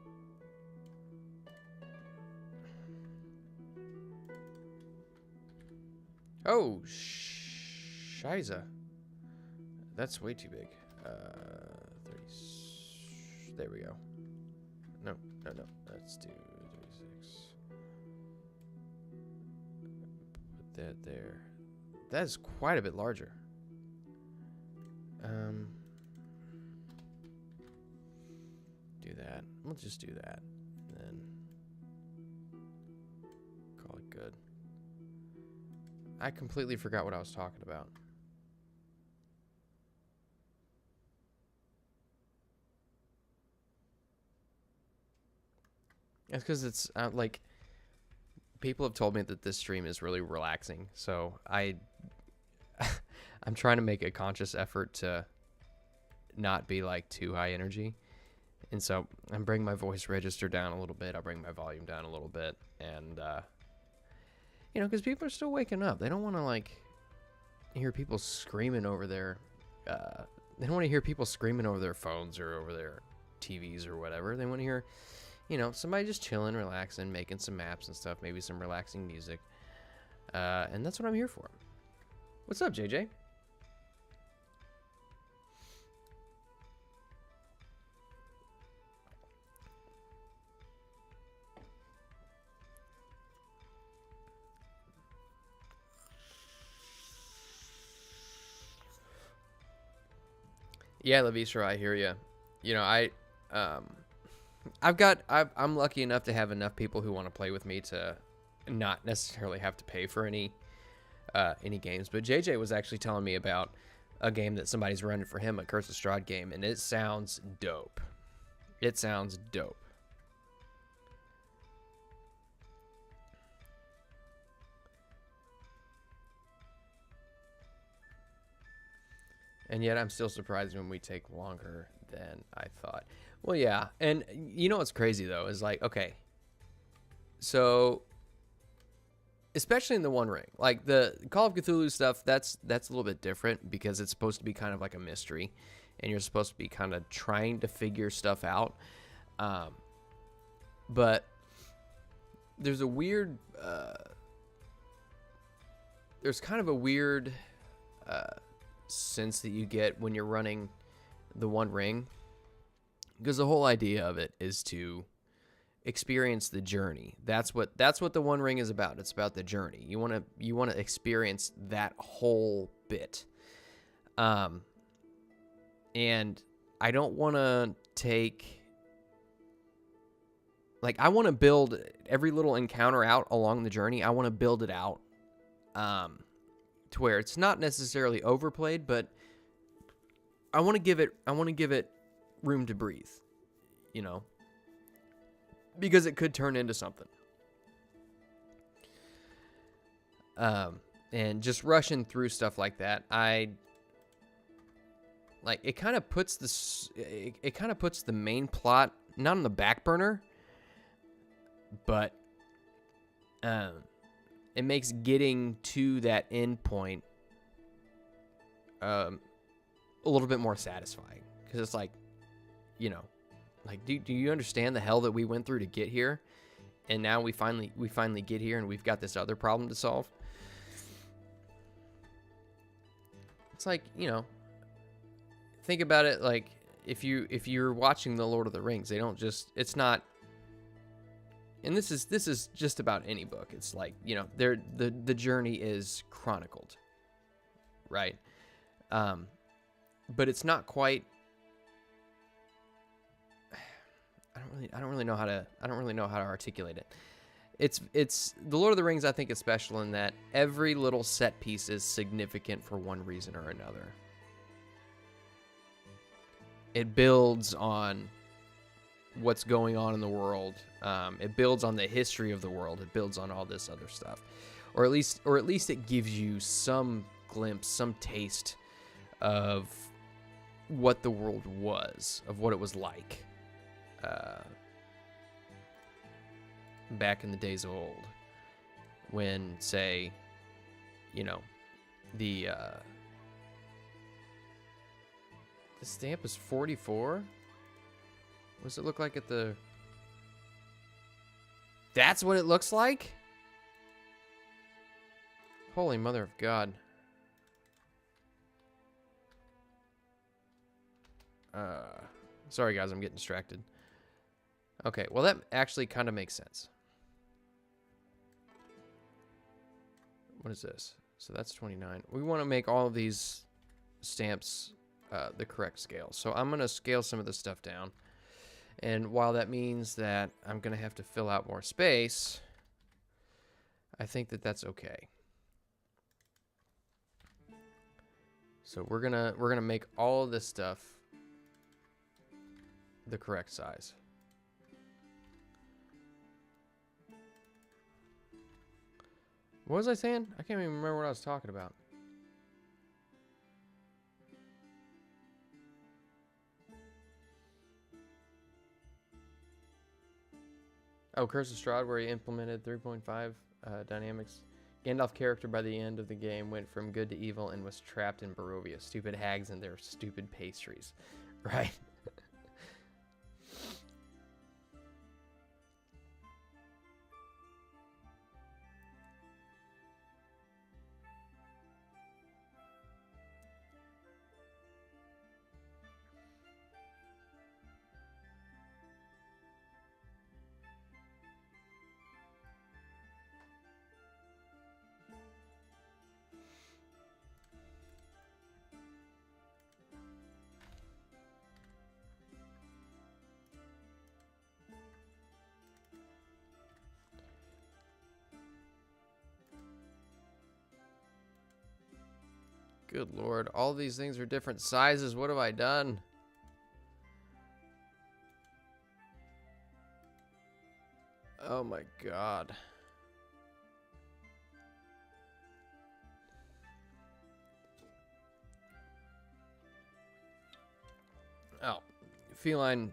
Oh, shiza. That's way too big. 30. There we go. No. Let's do 36. Put that there. That is quite a bit larger. Do that. We'll just do that. And then call it good. I completely forgot what I was talking about. It's because it's like, people have told me that this stream is really relaxing, so I'm trying to make a conscious effort to not be like too high energy, and so I'm bringing my voice register down a little bit. I'll bring my volume down a little bit, and you know, because people are still waking up. They don't want to like hear people screaming over their they don't want to hear people screaming over their phones or over their TVs or whatever. They want to hear, you know, somebody just chilling, relaxing, making some maps and stuff, maybe some relaxing music. And that's what I'm here for. What's up, JJ? Yeah, Lavisra, I hear you. You know, I'm lucky enough to have enough people who want to play with me to not necessarily have to pay for any games. But JJ was actually telling me about a game that somebody's running for him, a Curse of Strahd game, and it sounds dope. It sounds dope. And yet I'm still surprised when we take longer than I thought. Well, yeah. And you know what's crazy, though, is like, okay, so especially in the One Ring, like the Call of Cthulhu stuff, that's a little bit different because it's supposed to be kind of like a mystery. and you're supposed to be kind of trying to figure stuff out. But there's a weird, there's kind of a weird sense that you get when you're running the One Ring, because the whole idea of it is to experience the journey. That's what the One Ring is about. It's about the journey. You want to experience that whole bit. And I don't want to take, like, I want to build every little encounter out along the journey. I want to build it out to where it's not necessarily overplayed, but I want to give it room to breathe, you know, because it could turn into something. And just rushing through stuff like that, it kind of puts the main plot not on the back burner, but it makes getting to that end point a little bit more satisfying, because it's like, you know, like, do you understand the hell that we went through to get here, and now we finally get here and we've got this other problem to solve. It's like, you know, think about it, like if you're watching the Lord of the Rings, they don't just, it's not, and this is just about any book. It's like, you know, the journey is chronicled, right? But it's not quite. I don't really know how to articulate it. It's the Lord of the Rings, I think, is special in that every little set piece is significant for one reason or another. It builds on what's going on in the world. It builds on the history of the world. It builds on all this other stuff, or at least it gives you some glimpse, some taste of what the world was, of what it was like back in the days of old, when, say, you know, the stamp is 44. What does it look like at the... That's what it looks like? Holy mother of God. Sorry guys, I'm getting distracted. Okay, well that actually kind of makes sense. What is this? So that's 29. We want to make all of these stamps the correct scale. So I'm going to scale some of this stuff down. And while that means that I'm going to have to fill out more space, I think that that's okay. So we're going to make all of this stuff the correct size. What was I saying? I can't even remember what I was talking about. Oh, Curse of Strahd, where he implemented 3.5 dynamics. Gandalf's character by the end of the game went from good to evil and was trapped in Barovia. Stupid hags and their stupid pastries. Right? Good Lord, all these things are different sizes. What have I done? Oh my God. Oh, feline.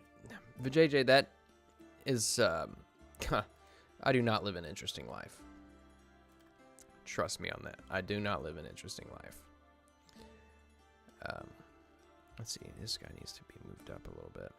Vijay, that is, I do not live an interesting life. Trust me on that. I do not live an interesting life. Let's see, this guy needs to be moved up a little bit.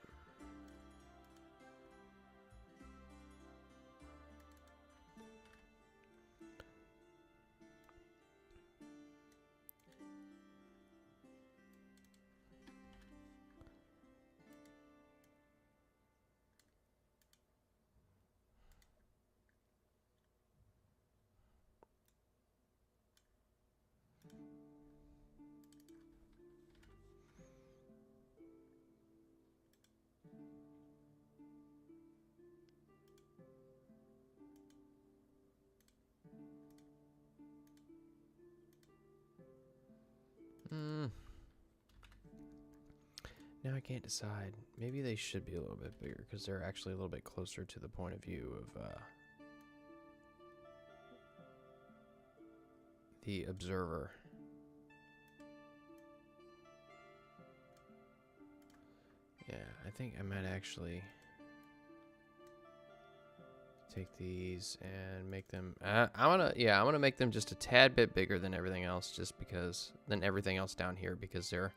Now I can't decide. Maybe they should be a little bit bigger because they're actually a little bit closer to the point of view of the observer. Yeah, I think I might actually take these and make them. I'm gonna make them just a tad bit bigger than everything else, just because everything else down here, because they're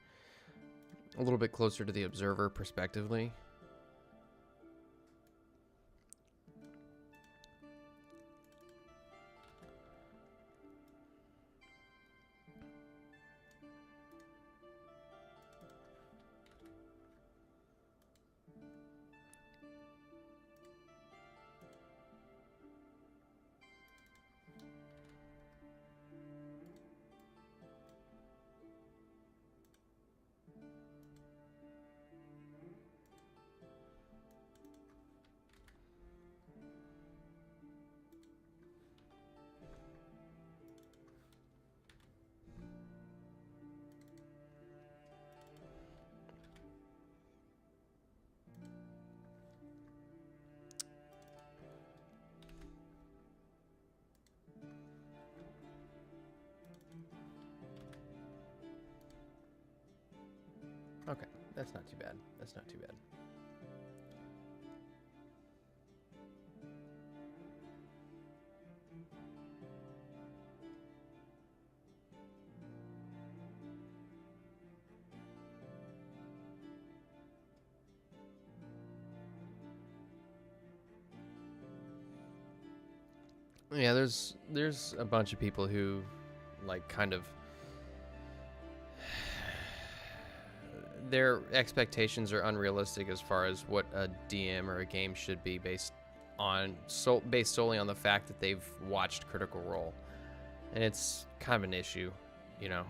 a little bit closer to the observer prospectively. Okay, that's not too bad. That's not too bad. Yeah, there's a bunch of people who, like, kind of, their expectations are unrealistic as far as what a DM or a game should be based solely on the fact that they've watched Critical Role, and it's kind of an issue, you know.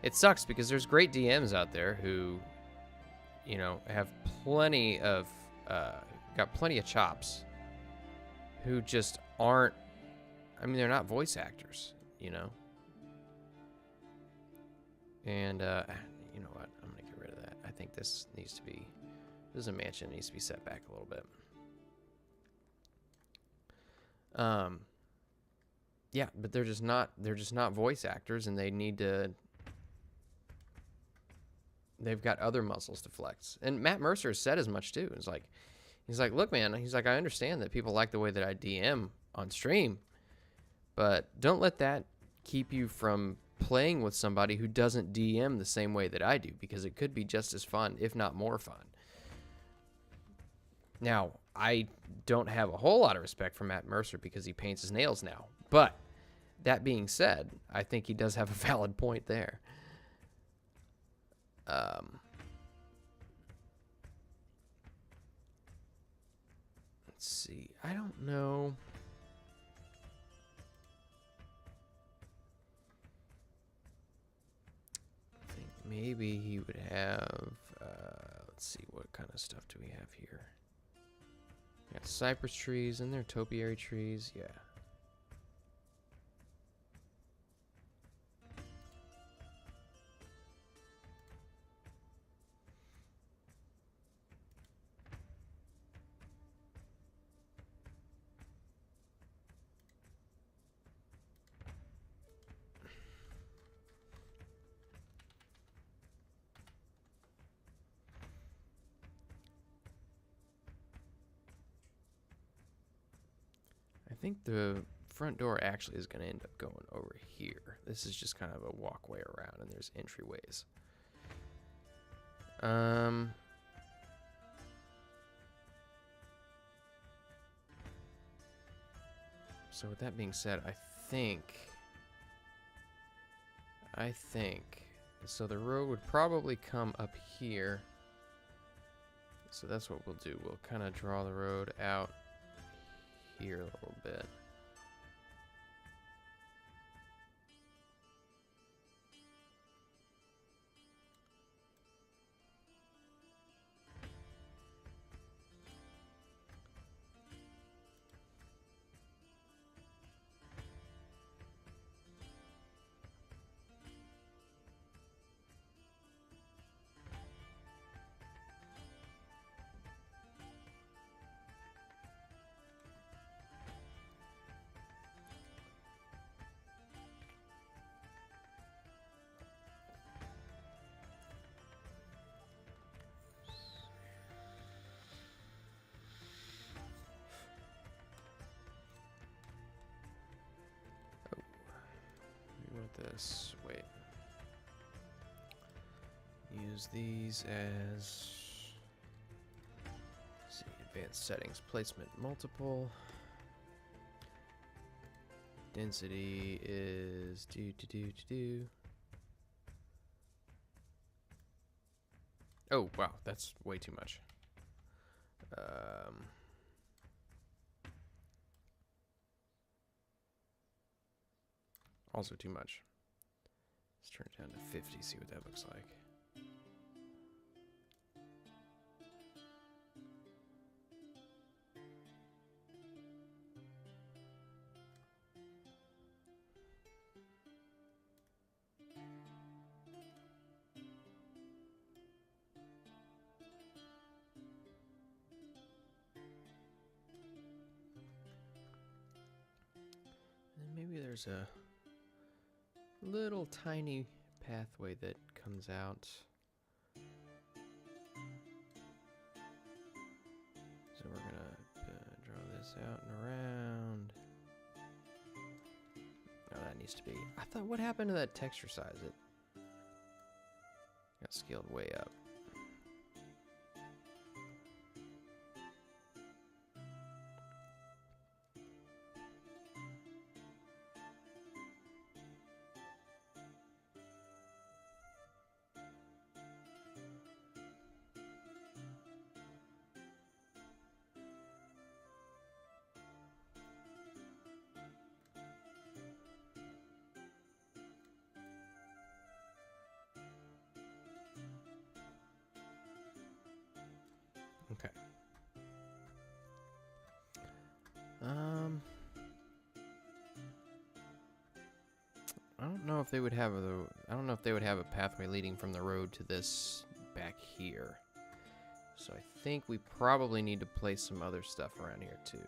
It sucks because there's great DMs out there who, you know, have got plenty of chops, who just aren't, I mean, they're not voice actors, you know? And, you know what? I'm going to get rid of that. I think this is a mansion, it needs to be set back a little bit. Yeah, but they're just not voice actors, and they've got other muscles to flex. And Matt Mercer said as much too. He's like, look, man, I understand that people like the way that I DM on stream, but don't let that keep you from playing with somebody who doesn't DM the same way that I do, because it could be just as fun, if not more fun. Now, I don't have a whole lot of respect for Matt Mercer because he paints his nails now, but that being said, I think he does have a valid point there. Let's see. I don't know. I think maybe he would have, let's see, what kind of stuff do we have here? We got cypress trees, and they're topiary trees, yeah. I think the front door actually is going to end up going over here. This is just kind of a walkway around, and there's entryways. So with that being said, I think, so the road would probably come up here. So that's what we'll do. We'll kind of draw the road out here a little bit. This, wait. Use these as, let's see, advanced settings, placement multiple. Density is Oh, wow, that's way too much. Also too much. Let's turn it down to 50, see what that looks like. And maybe there's a little tiny pathway that comes out. So we're gonna draw this out and around. Oh, that needs to be. I thought, what happened to that texture size? It got scaled way up. Okay. I don't know if they would have a pathway leading from the road to this back here. So I think we probably need to place some other stuff around here too.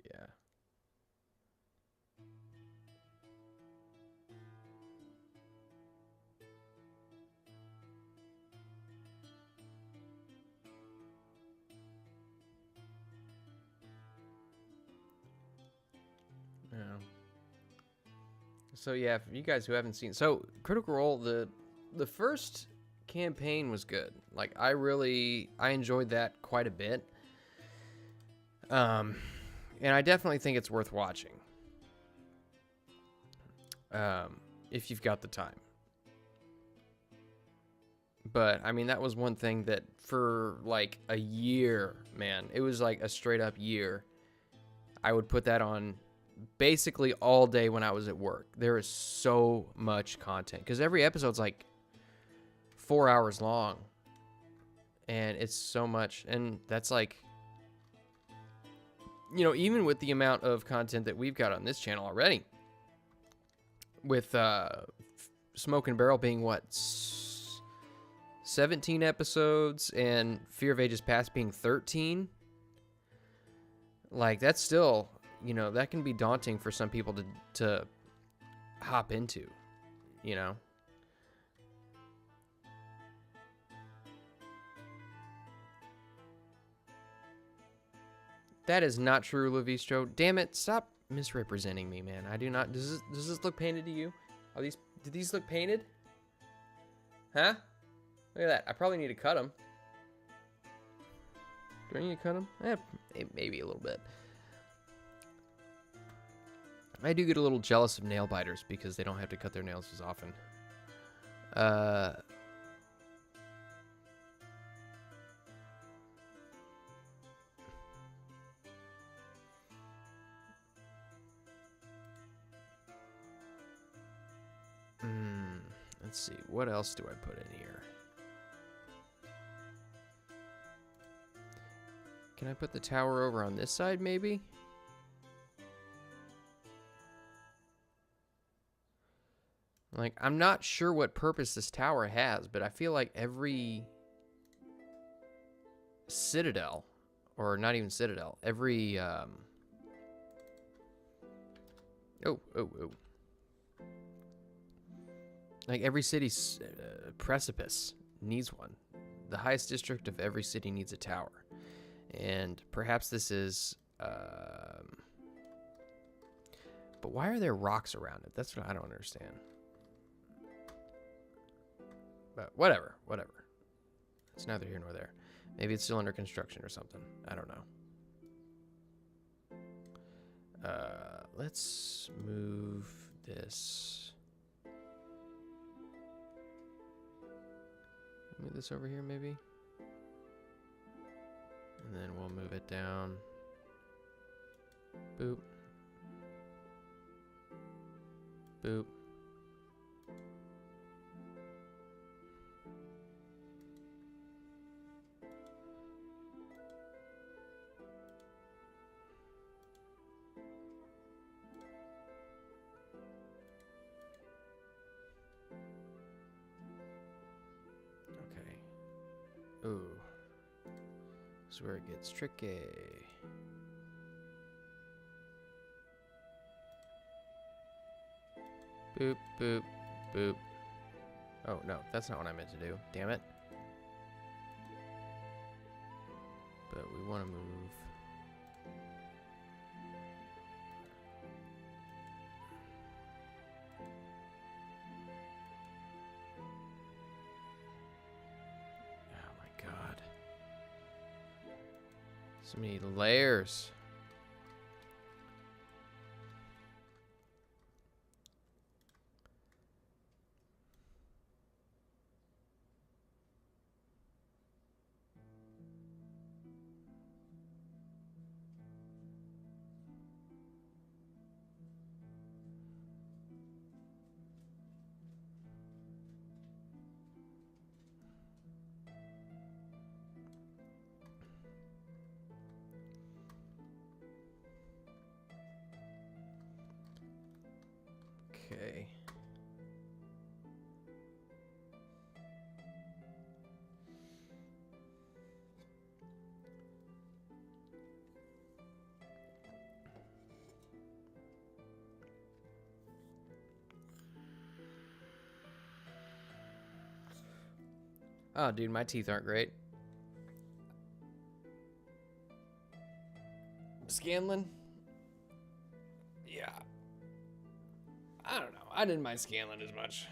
Yeah. Yeah. So yeah, for you guys who haven't seen, so Critical Role, the first campaign was good. Like I enjoyed that quite a bit. And I definitely think it's worth watching. If you've got the time. But I mean, that was one thing that for like a year, man, it was like a straight up year. I would put that on basically all day when I was at work. There is so much content because every episode's like 4 hours long, and it's so much. And that's like, you know, even with the amount of content that we've got on this channel already, with Smoke and Barrel being what, 17 episodes and Fear of Ages Past being 13. Like, that's still, you know, that can be daunting for some people to hop into, you know. That is not true, Levistro. Damn it, stop misrepresenting me, man. I do not. Does this look painted to you? Did these look painted? Huh? Look at that. I probably need to cut them. Do I need to cut them? Maybe a little bit. I do get a little jealous of nail biters because they don't have to cut their nails as often. Let's see. What else do I put in here? Can I put the tower over on this side, maybe? Like, I'm not sure what purpose this tower has, but I feel like every citadel, or not even citadel, every, like, every city's precipice needs one. The highest district of every city needs a tower. And perhaps this is, but why are there rocks around it? That's what I don't understand. But whatever. It's neither here nor there. Maybe it's still under construction or something. I don't know. Let's move this. Move this over here, maybe. And then we'll move it down. Boop. Boop. Ooh. This is where it gets tricky. Boop, boop, boop. Oh, no, that's not what I meant to do. Damn it. But we want to move. So many layers. Okay. Oh, dude, my teeth aren't great. Scanlan? Yeah. I don't know. I didn't mind Scanlan as much.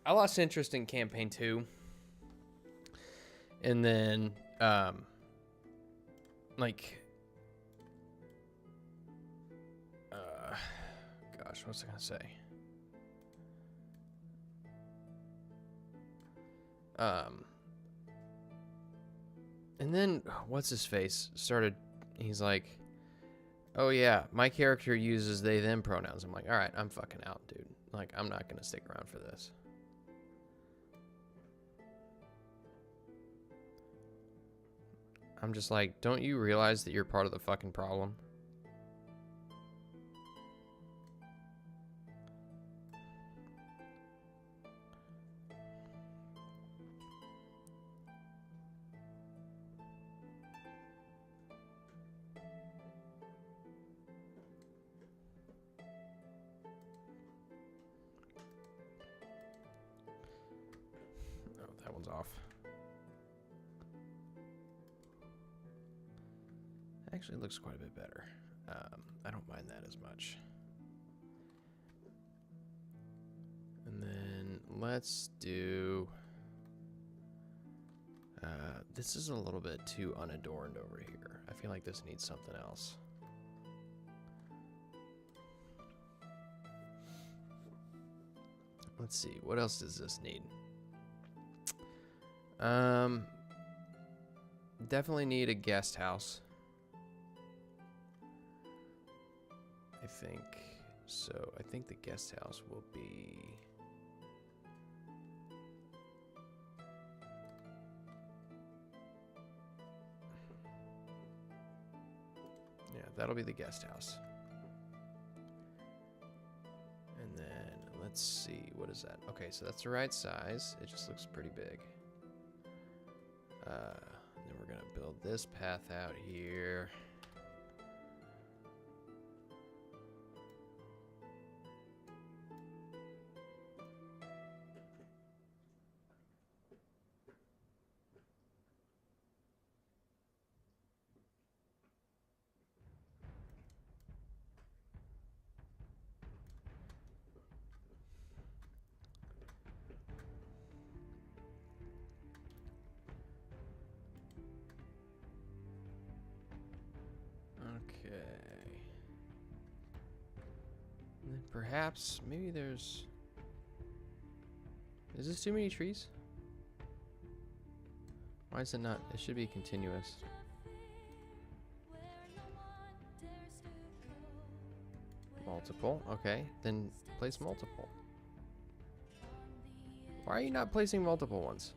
I lost interest in campaign 2. And then, like, gosh, what's I gonna say? And then, what's his face started, he's like, oh yeah, my character uses they them pronouns. I'm like, all right, I'm fucking out, dude. Like, I'm not gonna stick around for this. I'm just like, don't you realize that you're part of the fucking problem? off. Actually, it looks quite a bit better. I don't mind that as much. And then let's do... this is a little bit too unadorned over here. I feel like this needs something else. Let's see, what else does this need? Definitely need a guest house. I think. So I think the guest house will be... Yeah, that'll be the guest house. And then let's see, what is that? Okay, so that's the right size. It just looks pretty big. Then we're gonna build this path out here. Okay. And then perhaps, maybe there's... Is this too many trees? Why is it not? It should be continuous. Multiple, okay. Then place multiple. Why are you not placing multiple ones?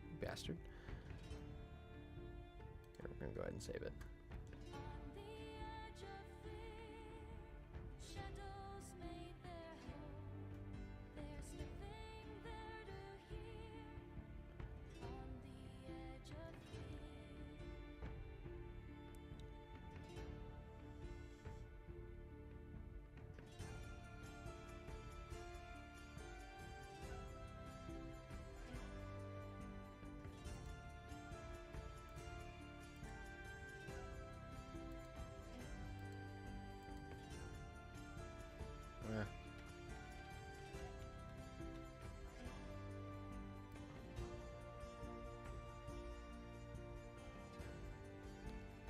You bastard. Here, we're gonna go ahead and save it.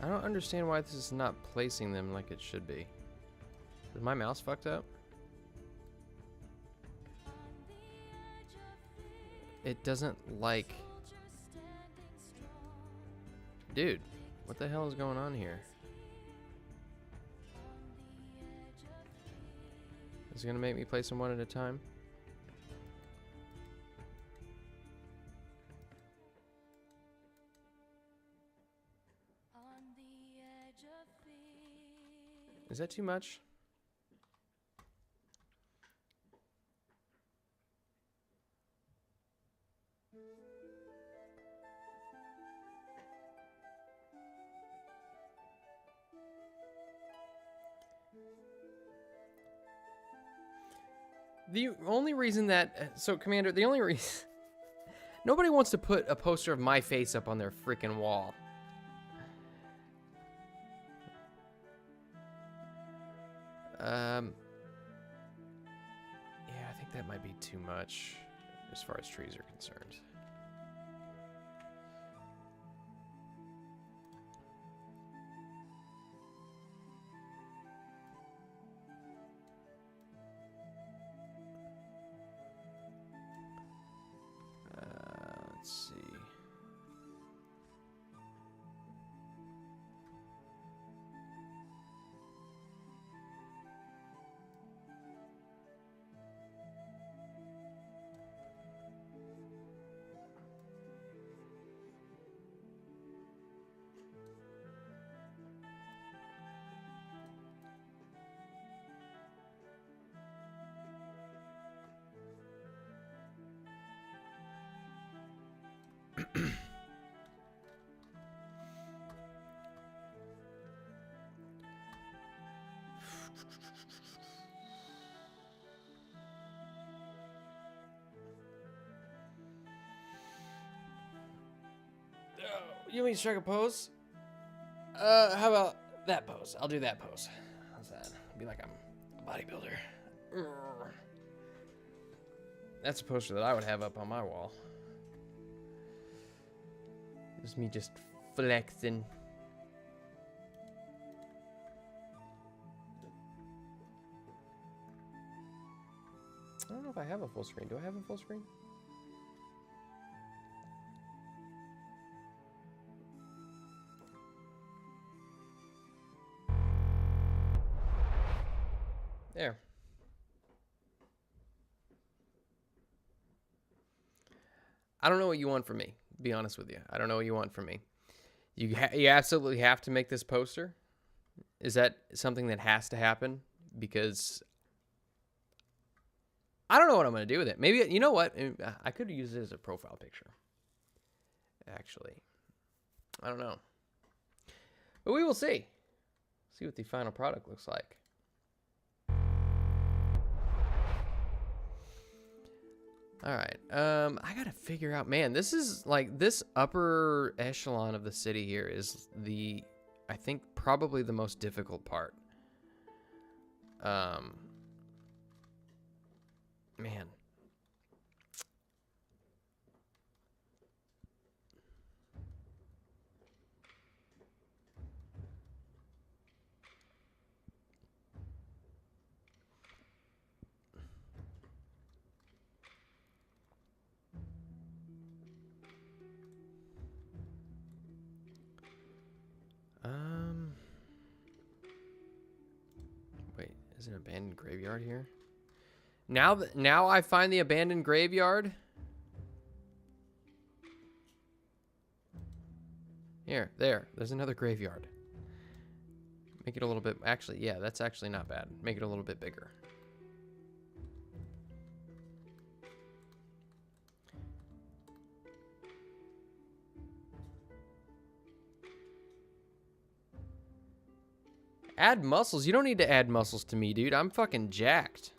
I don't understand why this is not placing them like it should be. Is my mouse fucked up? It doesn't like... Dude, what the hell is going on here? Is it gonna make me place them one at a time? Is that too much? The only reason that... So, Commander, the only reason... Nobody wants to put a poster of my face up on their freaking wall. Yeah, I think that might be too much as far as trees are concerned. Let's see. You want me to strike a pose? How about that pose? I'll do that pose. How's that? Be like I'm a bodybuilder. That's a poster that I would have up on my wall. It's me just flexing. I don't know if I have a full screen. Do I have a full screen? There. I don't know what you want from me, to be honest with you. I don't know what you want from me. You absolutely have to make this poster? Is that something that has to happen? Because I don't know what I'm going to do with it. Maybe, you know what? I could use it as a profile picture. Actually. I don't know. But we will see. See what the final product looks like. All right. I got to figure out, man, this is like this upper echelon of the city here is I think probably the most difficult part. Man. Wait, is an abandoned graveyard here? Now I find the abandoned graveyard. There's another graveyard. Make it a little bit, actually, yeah, that's actually not bad. Make it a little bit bigger. Add muscles? You don't need to add muscles to me, dude. I'm fucking jacked.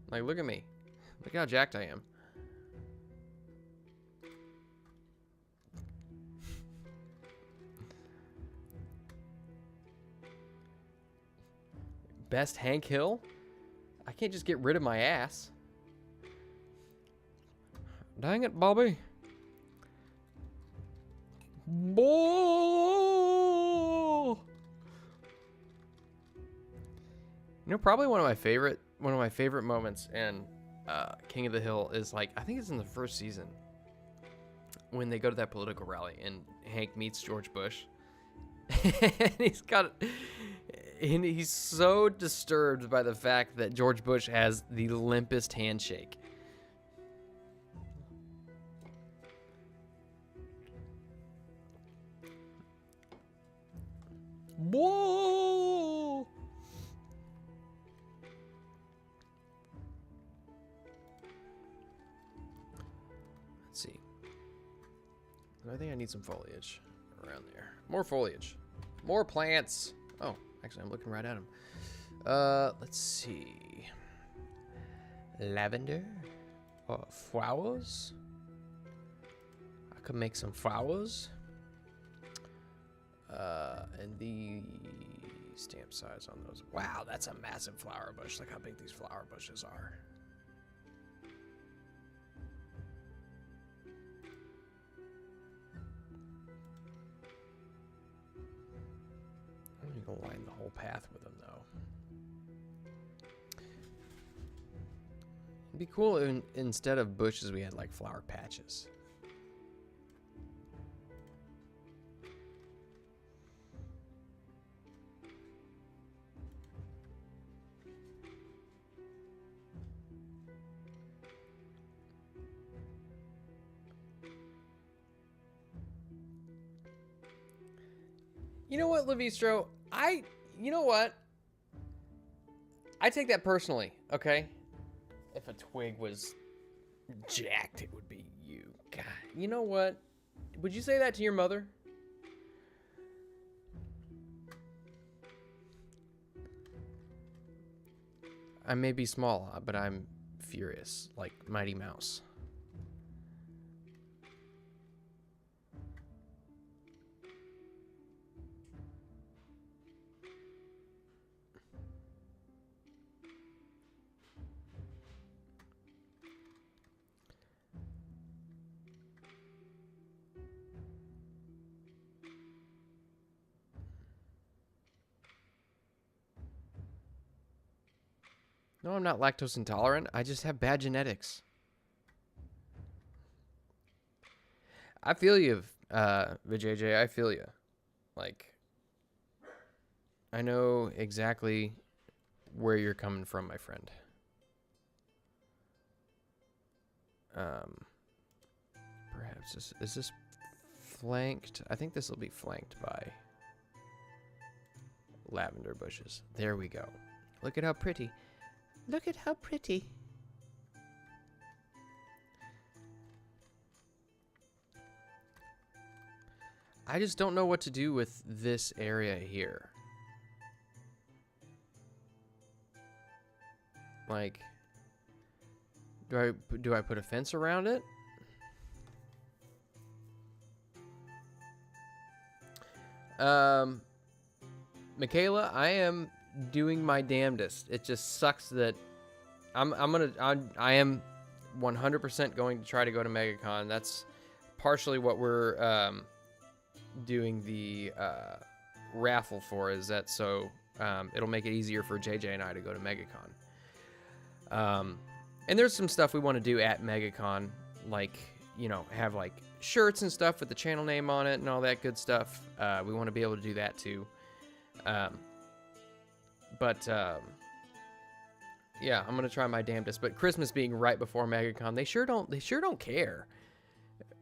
Like, look at me. Look how jacked I am. Best Hank Hill? I can't just get rid of my ass. Dang it, Bobby. Boy. You know, probably one of my favorite moments in King of the Hill is like, I think it's in the first season when they go to that political rally and Hank meets George Bush. And he's so disturbed by the fact that George Bush has the limpest handshake. Whoa! Let's see. I think I need some foliage around there. More foliage. More plants. Oh, actually, I'm looking right at them. Let's see. Lavender or flowers. I could make some flowers. And the stamp size on those. Wow, that's a massive flower bush. Look how big these flower bushes are. I'm gonna line the whole path with them, though. It'd be cool if instead of bushes, we had like flower patches. You know what, Levistro? You know what? I take that personally, okay? If a twig was jacked, it would be you. God, you know what? Would you say that to your mother? I may be small, but I'm furious, like Mighty Mouse. No, I'm not lactose intolerant. I just have bad genetics. I feel you, JJ. I feel you. Like, I know exactly where you're coming from, my friend. Perhaps is this flanked? I think this will be flanked by lavender bushes. There we go. Look at how pretty. Look at how pretty. I just don't know what to do with this area here. Like, do I put a fence around it? Michaela, I am doing my damnedest. It just sucks that I am 100% going to try to go to MegaCon. That's partially what we're doing the raffle for, is that so it'll make it easier for JJ and I to go to MegaCon. And there's some stuff we want to do at MegaCon, like, you know, have like shirts and stuff with the channel name on it and all that good stuff. We want to be able to do that too. Yeah, I'm gonna try my damnedest. But Christmas being right before MegaCon, they sure don't care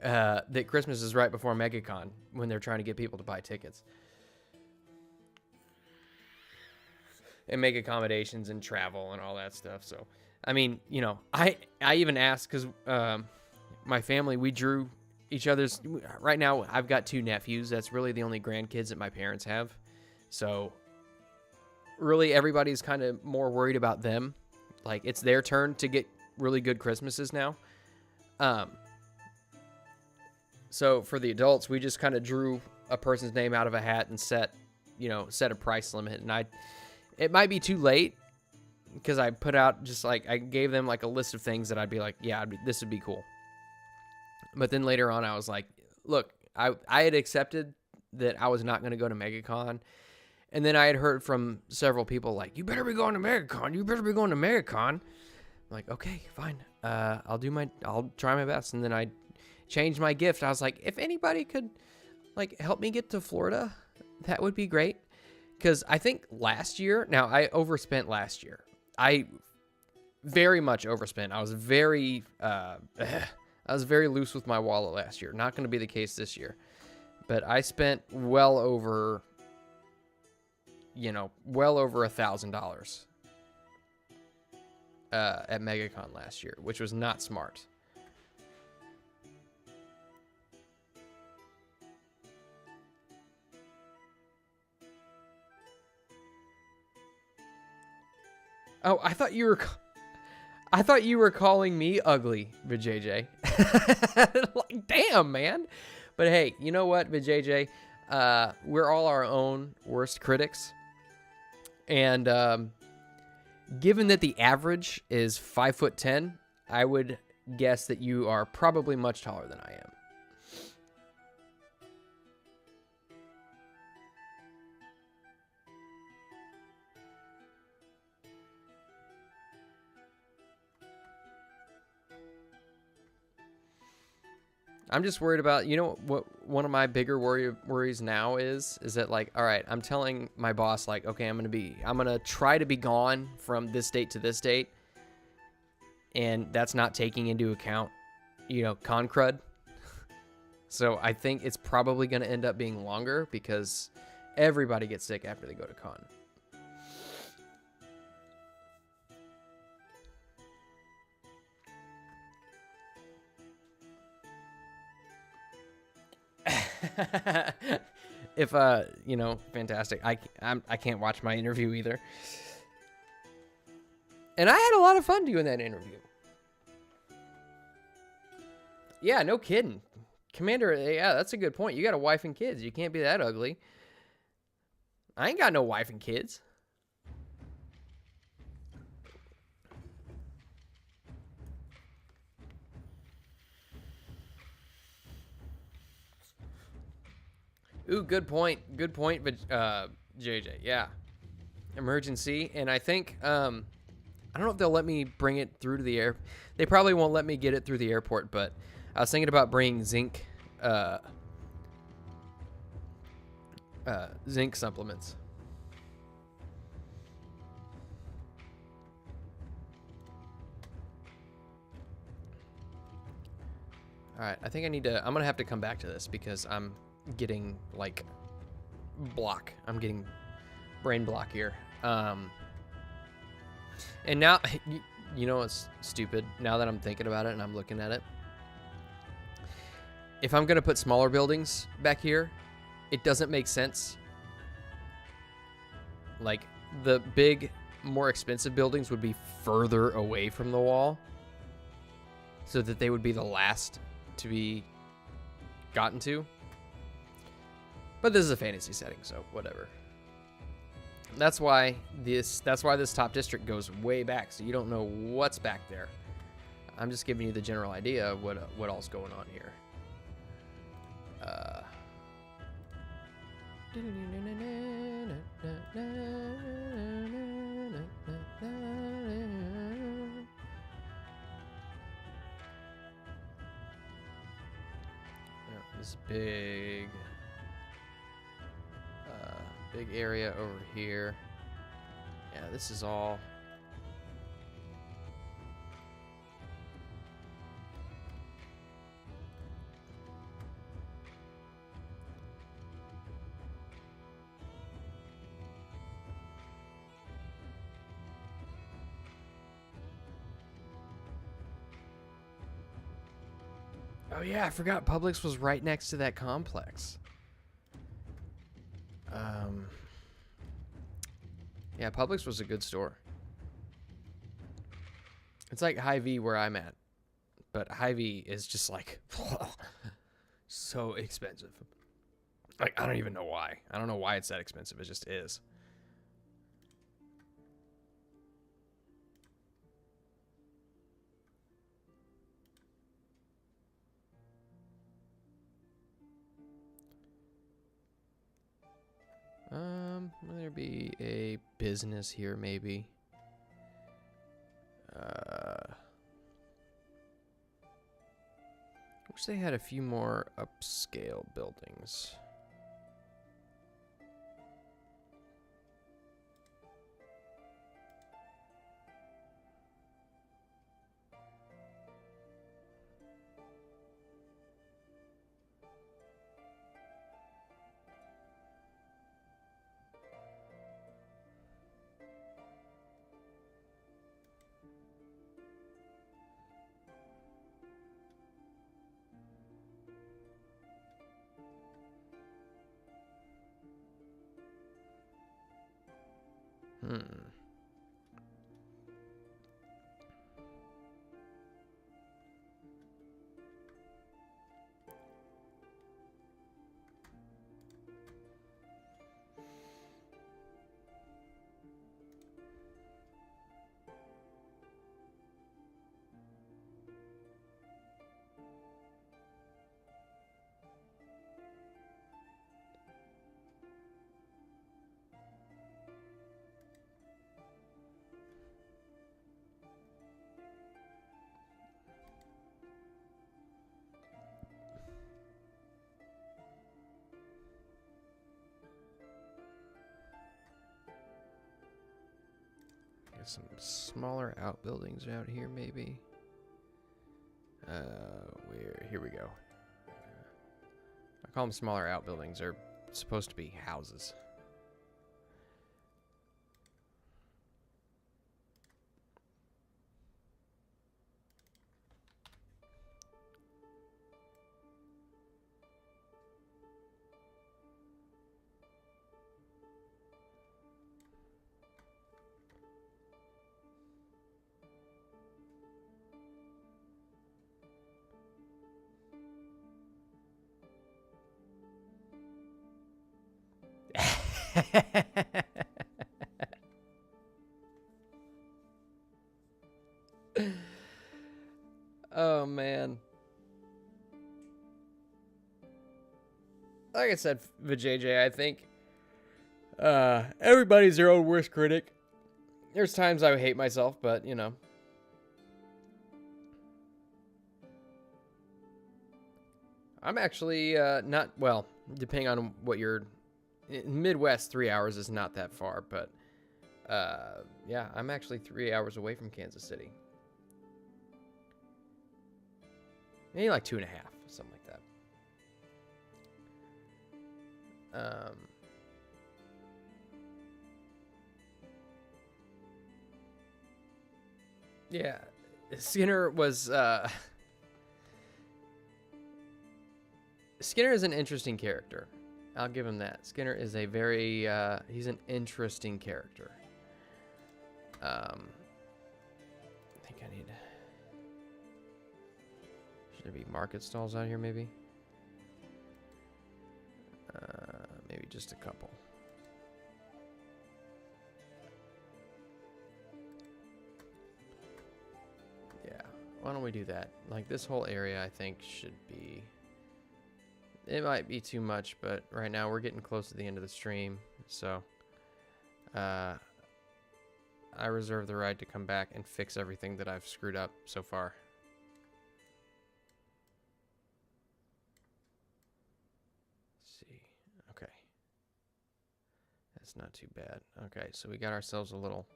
that Christmas is right before MegaCon when they're trying to get people to buy tickets and make accommodations and travel and all that stuff. So, I mean, you know, I even asked because my family, we drew each other's. Right now, I've got 2 nephews. That's really the only grandkids that my parents have. So, really, everybody's kind of more worried about them. Like, it's their turn to get really good Christmases now. So for the adults, we just kind of drew a person's name out of a hat and set a price limit. And it might be too late because I put out just like, I gave them like a list of things that I'd be like, yeah, this would be cool. But then later on, I was like, look, I had accepted that I was not going to go to MegaCon. And then I had heard from several people like, you better be going to MegaCon. You better be going to MegaCon. I'm like, okay, fine. I'll try my best. And then I changed my gift. I was like, if anybody could like help me get to Florida, that would be great. Because I think last year, now I overspent last year. I very much overspent. I was very loose with my wallet last year. Not going to be the case this year. But I spent well over $1,000 at MegaCon last year, which was not smart. Oh, I thought you were calling me ugly, Vijay. Like, damn, man. But hey, you know what, Vijay? We're all our own worst critics. And given that the average is 5'10", I would guess that you are probably much taller than I am. I'm just worried about, you know, what one of my bigger worries now is that, like, all right, I'm telling my boss, like, okay, I'm going to try to be gone from this date to this date. And that's not taking into account, you know, con crud. So I think it's probably going to end up being longer because everybody gets sick after they go to con. If you know, fantastic. I can't watch my interview either. And I had a lot of fun doing that interview. Yeah, no kidding. Commander, yeah, that's a good point. You got a wife and kids. You can't be that ugly. I ain't got no wife and kids. Ooh, good point. Good point, but JJ. Yeah, emergency, and I think I don't know if they'll let me bring it through to the air. They probably won't let me get it through the airport, but I was thinking about bringing zinc supplements. All right, I think I'm going to have to come back to this because I'm getting, like, I'm getting brain block here. And now, you know what's stupid? Now that I'm thinking about it and I'm looking at it, if I'm going to put smaller buildings back here, it doesn't make sense. Like, the big, more expensive buildings would be further away from the wall so that they would be the last to be gotten to. But this is a fantasy setting, so whatever. That's why this top district goes way back, so you don't know what's back there. I'm just giving you the general idea of what all's going on here. This big area over here. Yeah, this is all. Oh yeah, I forgot Publix was right next to that complex. Yeah, Publix was a good store. It's like Hy-Vee where I'm at, but Hy-Vee is just like so expensive. Like, I don't even know why. I don't know why it's that expensive. It just is. Will there be a business here, maybe? Wish they had a few more upscale buildings. Some smaller outbuildings out here, maybe. Here we go. I call them smaller outbuildings. They're supposed to be houses. Oh man. Like I said, VJJ, I think everybody's their own worst critic. There's times I hate myself, but, you know. I'm actually not, well, depending on what you're, Midwest, 3 hours is not that far, but yeah, I'm actually 3 hours away from Kansas City. Maybe like 2.5, something like that. Yeah, Skinner was, Skinner is an interesting character. I'll give him that. Skinner is a very, he's an interesting character. I think I need, should there be market stalls out here maybe? Maybe just a couple. Yeah, why don't we do that? Like this whole area I think should be, it might be too much, but right now we're getting close to the end of the stream, so I reserve the right to come back and fix everything that I've screwed up so far. Let's see. Okay. That's not too bad. Okay, so we got ourselves a little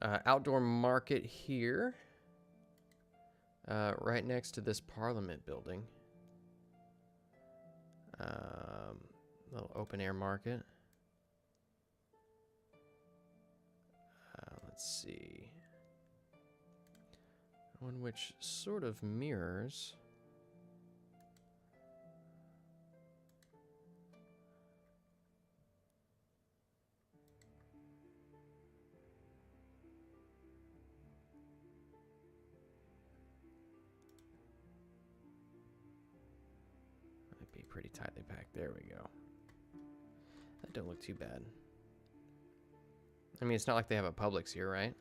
outdoor market here, right next to this Parliament building. Little open air market. Let's see. One which sort of mirrors. Might be pretty tightly packed. There we go. That don't look too bad. I mean, it's not like they have a Publix here, right?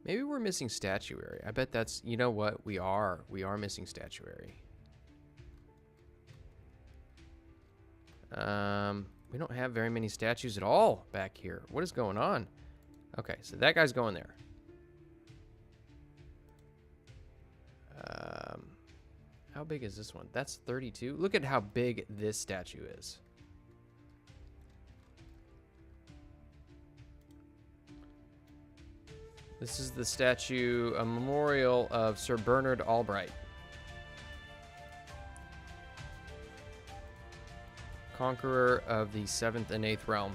Maybe we're missing statuary. I bet that's, you know what? We are missing statuary. We don't have very many statues at all back here. What is going on? Okay, so that guy's going there. How big is this one? That's 32. Look at how big this statue is. This is the statue, a memorial of Sir Bernard Albright, conqueror of the 7th and 8th realm.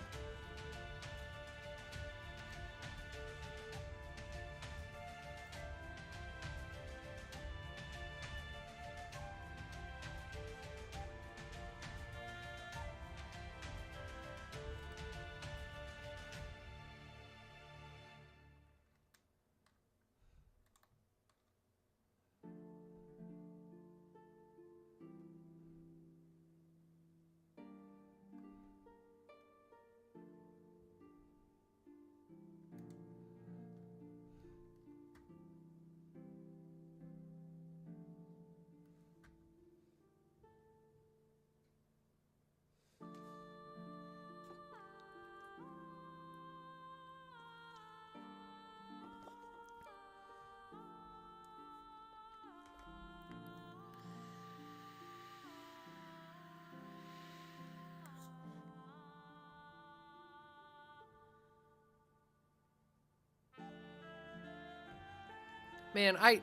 Man, I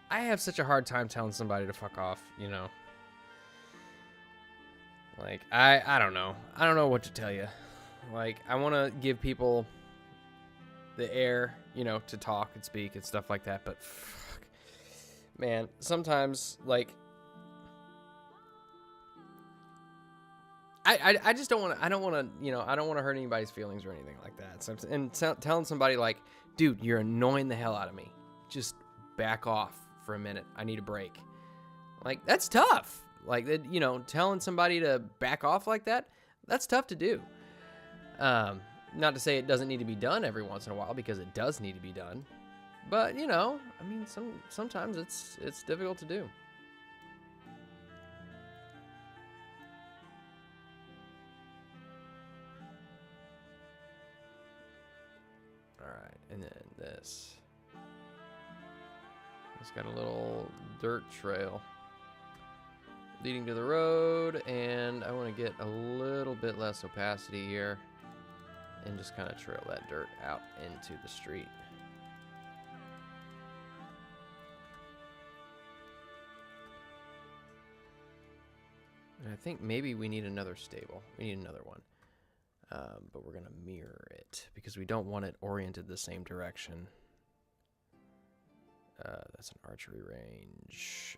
have such a hard time telling somebody to fuck off, you know. Like, I don't know. I don't know what to tell you. Like, I want to give people the air, you know, to talk and speak and stuff like that, but fuck. Man, sometimes, like, I just don't want to, I don't want to, you know, I don't want to hurt anybody's feelings or anything like that. So, and telling somebody like, dude, you're annoying the hell out of me. Just back off for a minute. I need a break. Like, that's tough. Like, you know, telling somebody to back off like that, that's tough to do. Not to say it doesn't need to be done every once in a while, because it does need to be done. But, you know, I mean, sometimes it's difficult to do. All right, and then this. It's got a little dirt trail leading to the road, and I want to get a little bit less opacity here and just kind of trail that dirt out into the street. And I think maybe we need another stable. We need another one. But we're going to mirror it because we don't want it oriented the same direction. That's an archery range.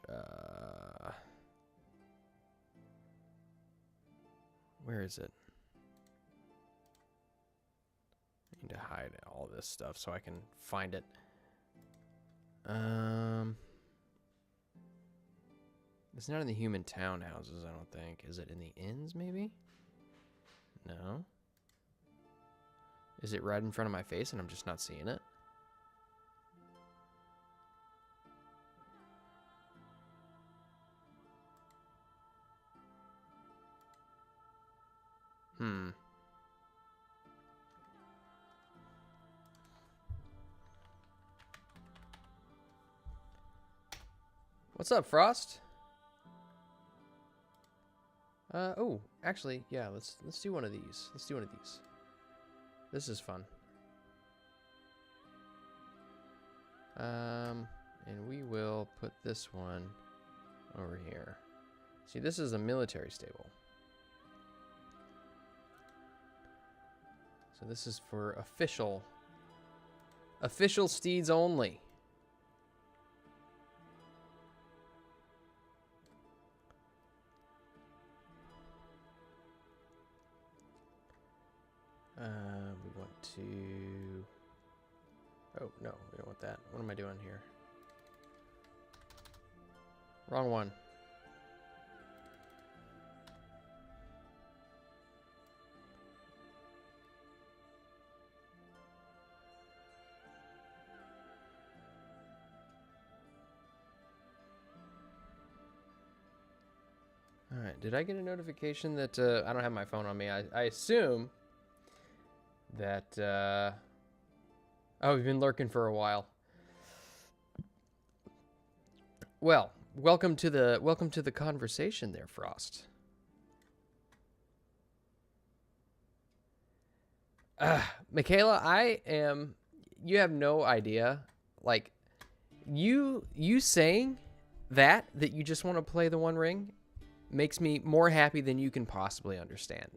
Where is it? I need to hide all this stuff so I can find it. It's not in the human townhouses, I don't think. Is it in the inns, maybe? No. Is it right in front of my face and I'm just not seeing it? What's up, Frost? Oh, actually, yeah, let's do one of these. Let's do one of these. This is fun. And we will put this one over here. See, this is a military stable. So this is for official steeds only. We want to... Oh, no, we don't want that. What am I doing here? Wrong one. All right, did I get a notification that I don't have my phone on me? I assume that oh, we've been lurking for a while. Well, welcome to the conversation there, Frost. Michaela, you have no idea. Like, you saying that you just want to play the One Ring makes me more happy than you can possibly understand.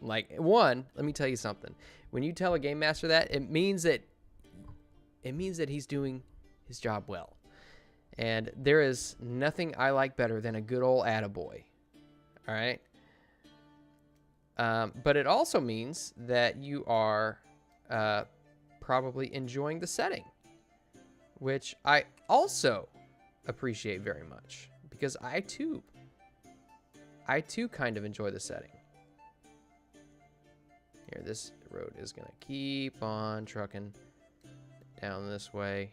Like, one, let me tell you something. When you tell a game master that, it means that he's doing his job well. And there is nothing I like better than a good old attaboy. All right? But it also means that you are probably enjoying the setting, which I also appreciate very much, because I too kind of enjoy the setting. Here, this road is going to keep on trucking down this way,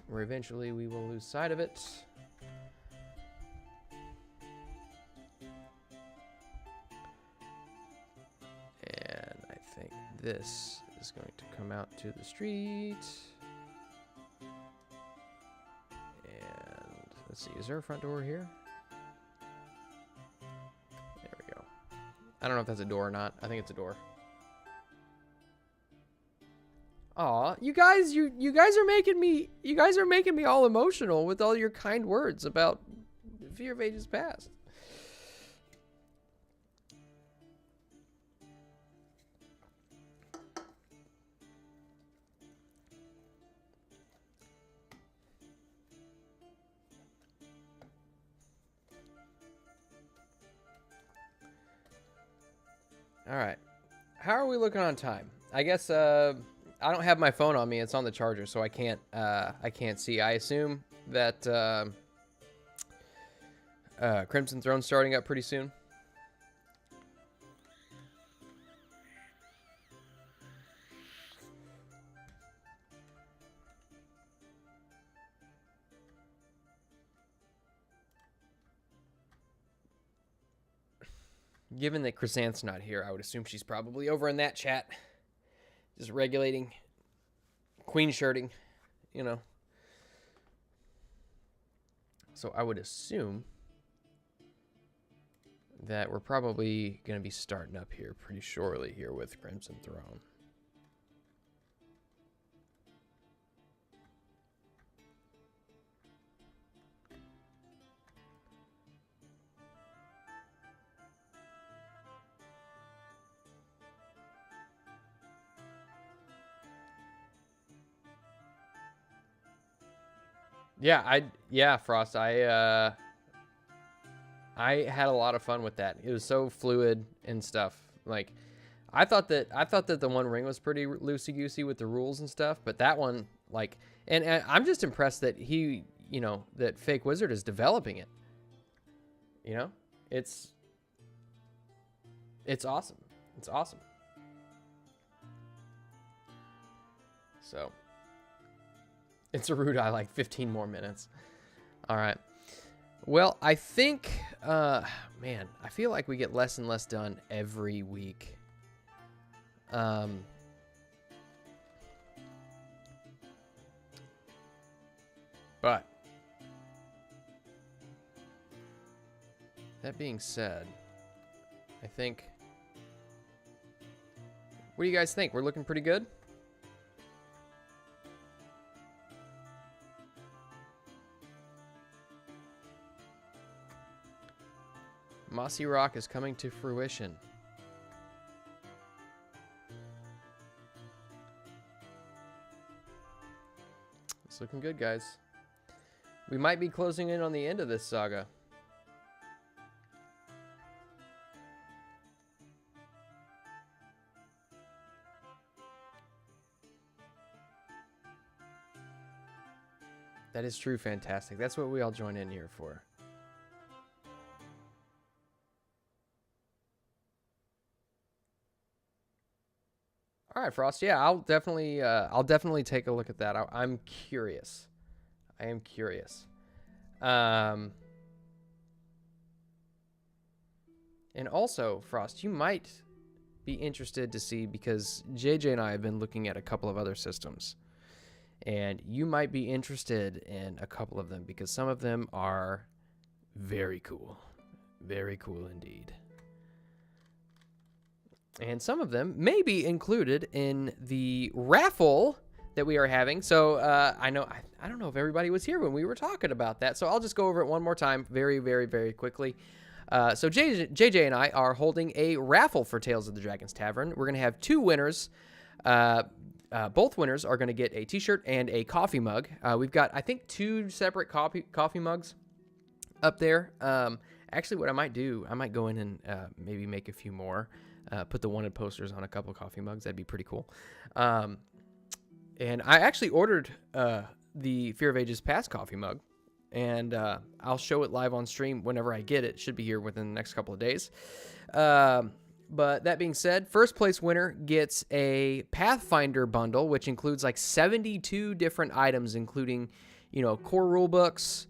where eventually we will lose sight of it. And I think this is going to come out to the street. And let's see, is there a front door here? There we go. I don't know if that's a door or not. I think it's a door. Aw, you guys are making me all emotional with all your kind words about Fear of Ages Past. All right, how are we looking on time? I guess I don't have my phone on me. It's on the charger, so I can't see. I assume that Crimson Throne's starting up pretty soon. Given that Chrysanth's not here, I would assume she's probably over in that chat, just regulating, queen shirting, you know. So I would assume that we're probably going to be starting up here pretty shortly here with Crimson Throne. Yeah, Frost, I had a lot of fun with that. It was so fluid and stuff. Like, I thought that the One Ring was pretty loosey goosey with the rules and stuff, but that one, like, and I'm just impressed that that Fake Wizard is developing it. You know, it's awesome. It's awesome. So, it's a rude eye, like 15 more minutes. All right. Well, I think, man, I feel like we get less and less done every week. But that being said, I think, what do you guys think? We're looking pretty good? Mossy Rock is coming to fruition. It's looking good, guys. We might be closing in on the end of this saga. That is true, fantastic. That's what we all join in here for. All right, Frost. Yeah, I'll definitely take a look at that. I'm curious. I am curious. And also, Frost, you might be interested to see, because JJ and I have been looking at a couple of other systems, and you might be interested in a couple of them because some of them are very cool indeed. And some of them may be included in the raffle that we are having. So I don't know if everybody was here when we were talking about that. So I'll just go over it one more time very, very, very quickly. So JJ and I are holding a raffle for Tales of the Dragon's Tavern. We're going to have two winners. Both winners are going to get a t-shirt and a coffee mug. We've got, I think, two separate coffee mugs up there. Actually, what I might do, I might go in and maybe make a few more. Put the wanted posters on a couple of coffee mugs. That'd be pretty cool. And I actually ordered the Fear of Ages Past coffee mug, and I'll show it live on stream whenever I get it. Should be here within the next couple of days. But that being said, first place winner gets a Pathfinder bundle, which includes like 72 different items, including, core rule books,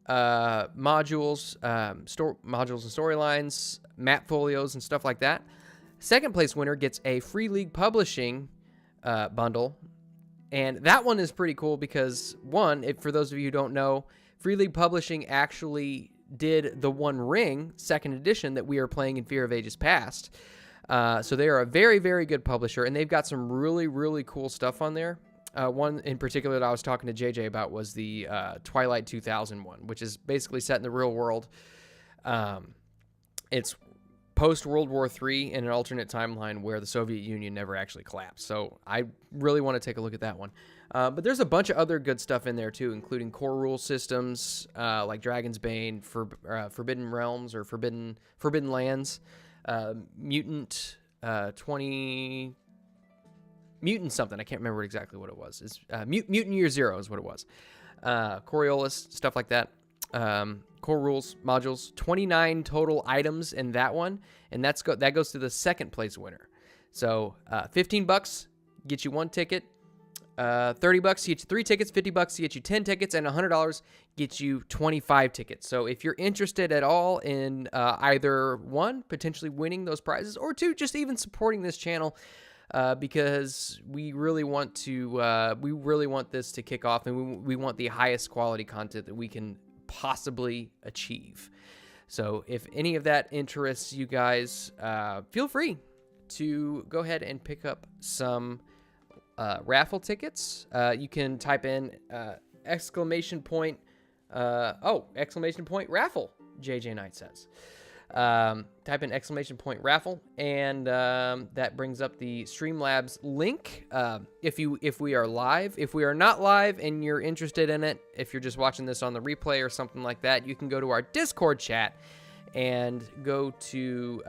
modules, modules and storylines, map folios, and stuff like that. Second place winner gets a Free League Publishing bundle, and that one is pretty cool because, one, for those of you who don't know, Free League Publishing actually did the One Ring 2nd edition that we are playing in Fear of Ages Past. So they are a very, very good publisher, and they've got some really, really cool stuff on there. One in particular that I was talking to JJ about was the Twilight 2000 one, which is basically set in the real world. It's post-World War III in an alternate timeline where the Soviet Union never actually collapsed. So I really want to take a look at that one. But there's a bunch of other good stuff in there, too, including core rule systems like Dragon's Bane, Forbidden Realms or Forbidden Lands, Mutant something. I can't remember exactly what it was. It's Mutant Year Zero is what it was. Coriolis, stuff like that. Core rules, modules, 29 total items in that one, and that goes to the second place winner. So $15 gets you one ticket. $30 to get you 3 tickets, $50 to get you 10 tickets, and $100 gets you 25 tickets. So if you're interested at all in either one, potentially winning those prizes, or two, just even supporting this channel, because we really want this to kick off, and we want the highest quality content that we can possibly achieve. So if any of that interests you guys, feel free to go ahead and pick up some raffle tickets. You can type in exclamation point raffle, JJ Knight says. Type in exclamation point raffle, and that brings up the Streamlabs link. If we are live, if we are not live and you're interested in it, if you're just watching this on the replay or something like that, you can go to our Discord chat and go to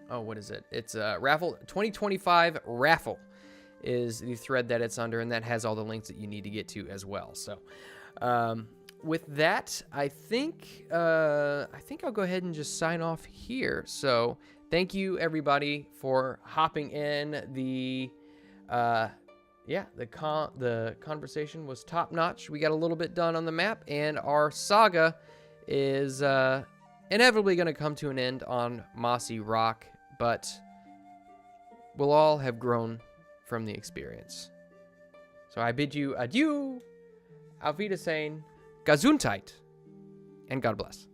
what is it? It's raffle 2025 raffle is the thread that it's under, and that has all the links that you need to get to as well. So with that, I think I'll go ahead and just sign off here. So thank you everybody for hopping in. The conversation was top notch. We got a little bit done on the map, and our saga is inevitably going to come to an end on Mossy Rock, but we'll all have grown from the experience. So I bid you adieu, auf Wiedersehen, Gesundheit, and God bless.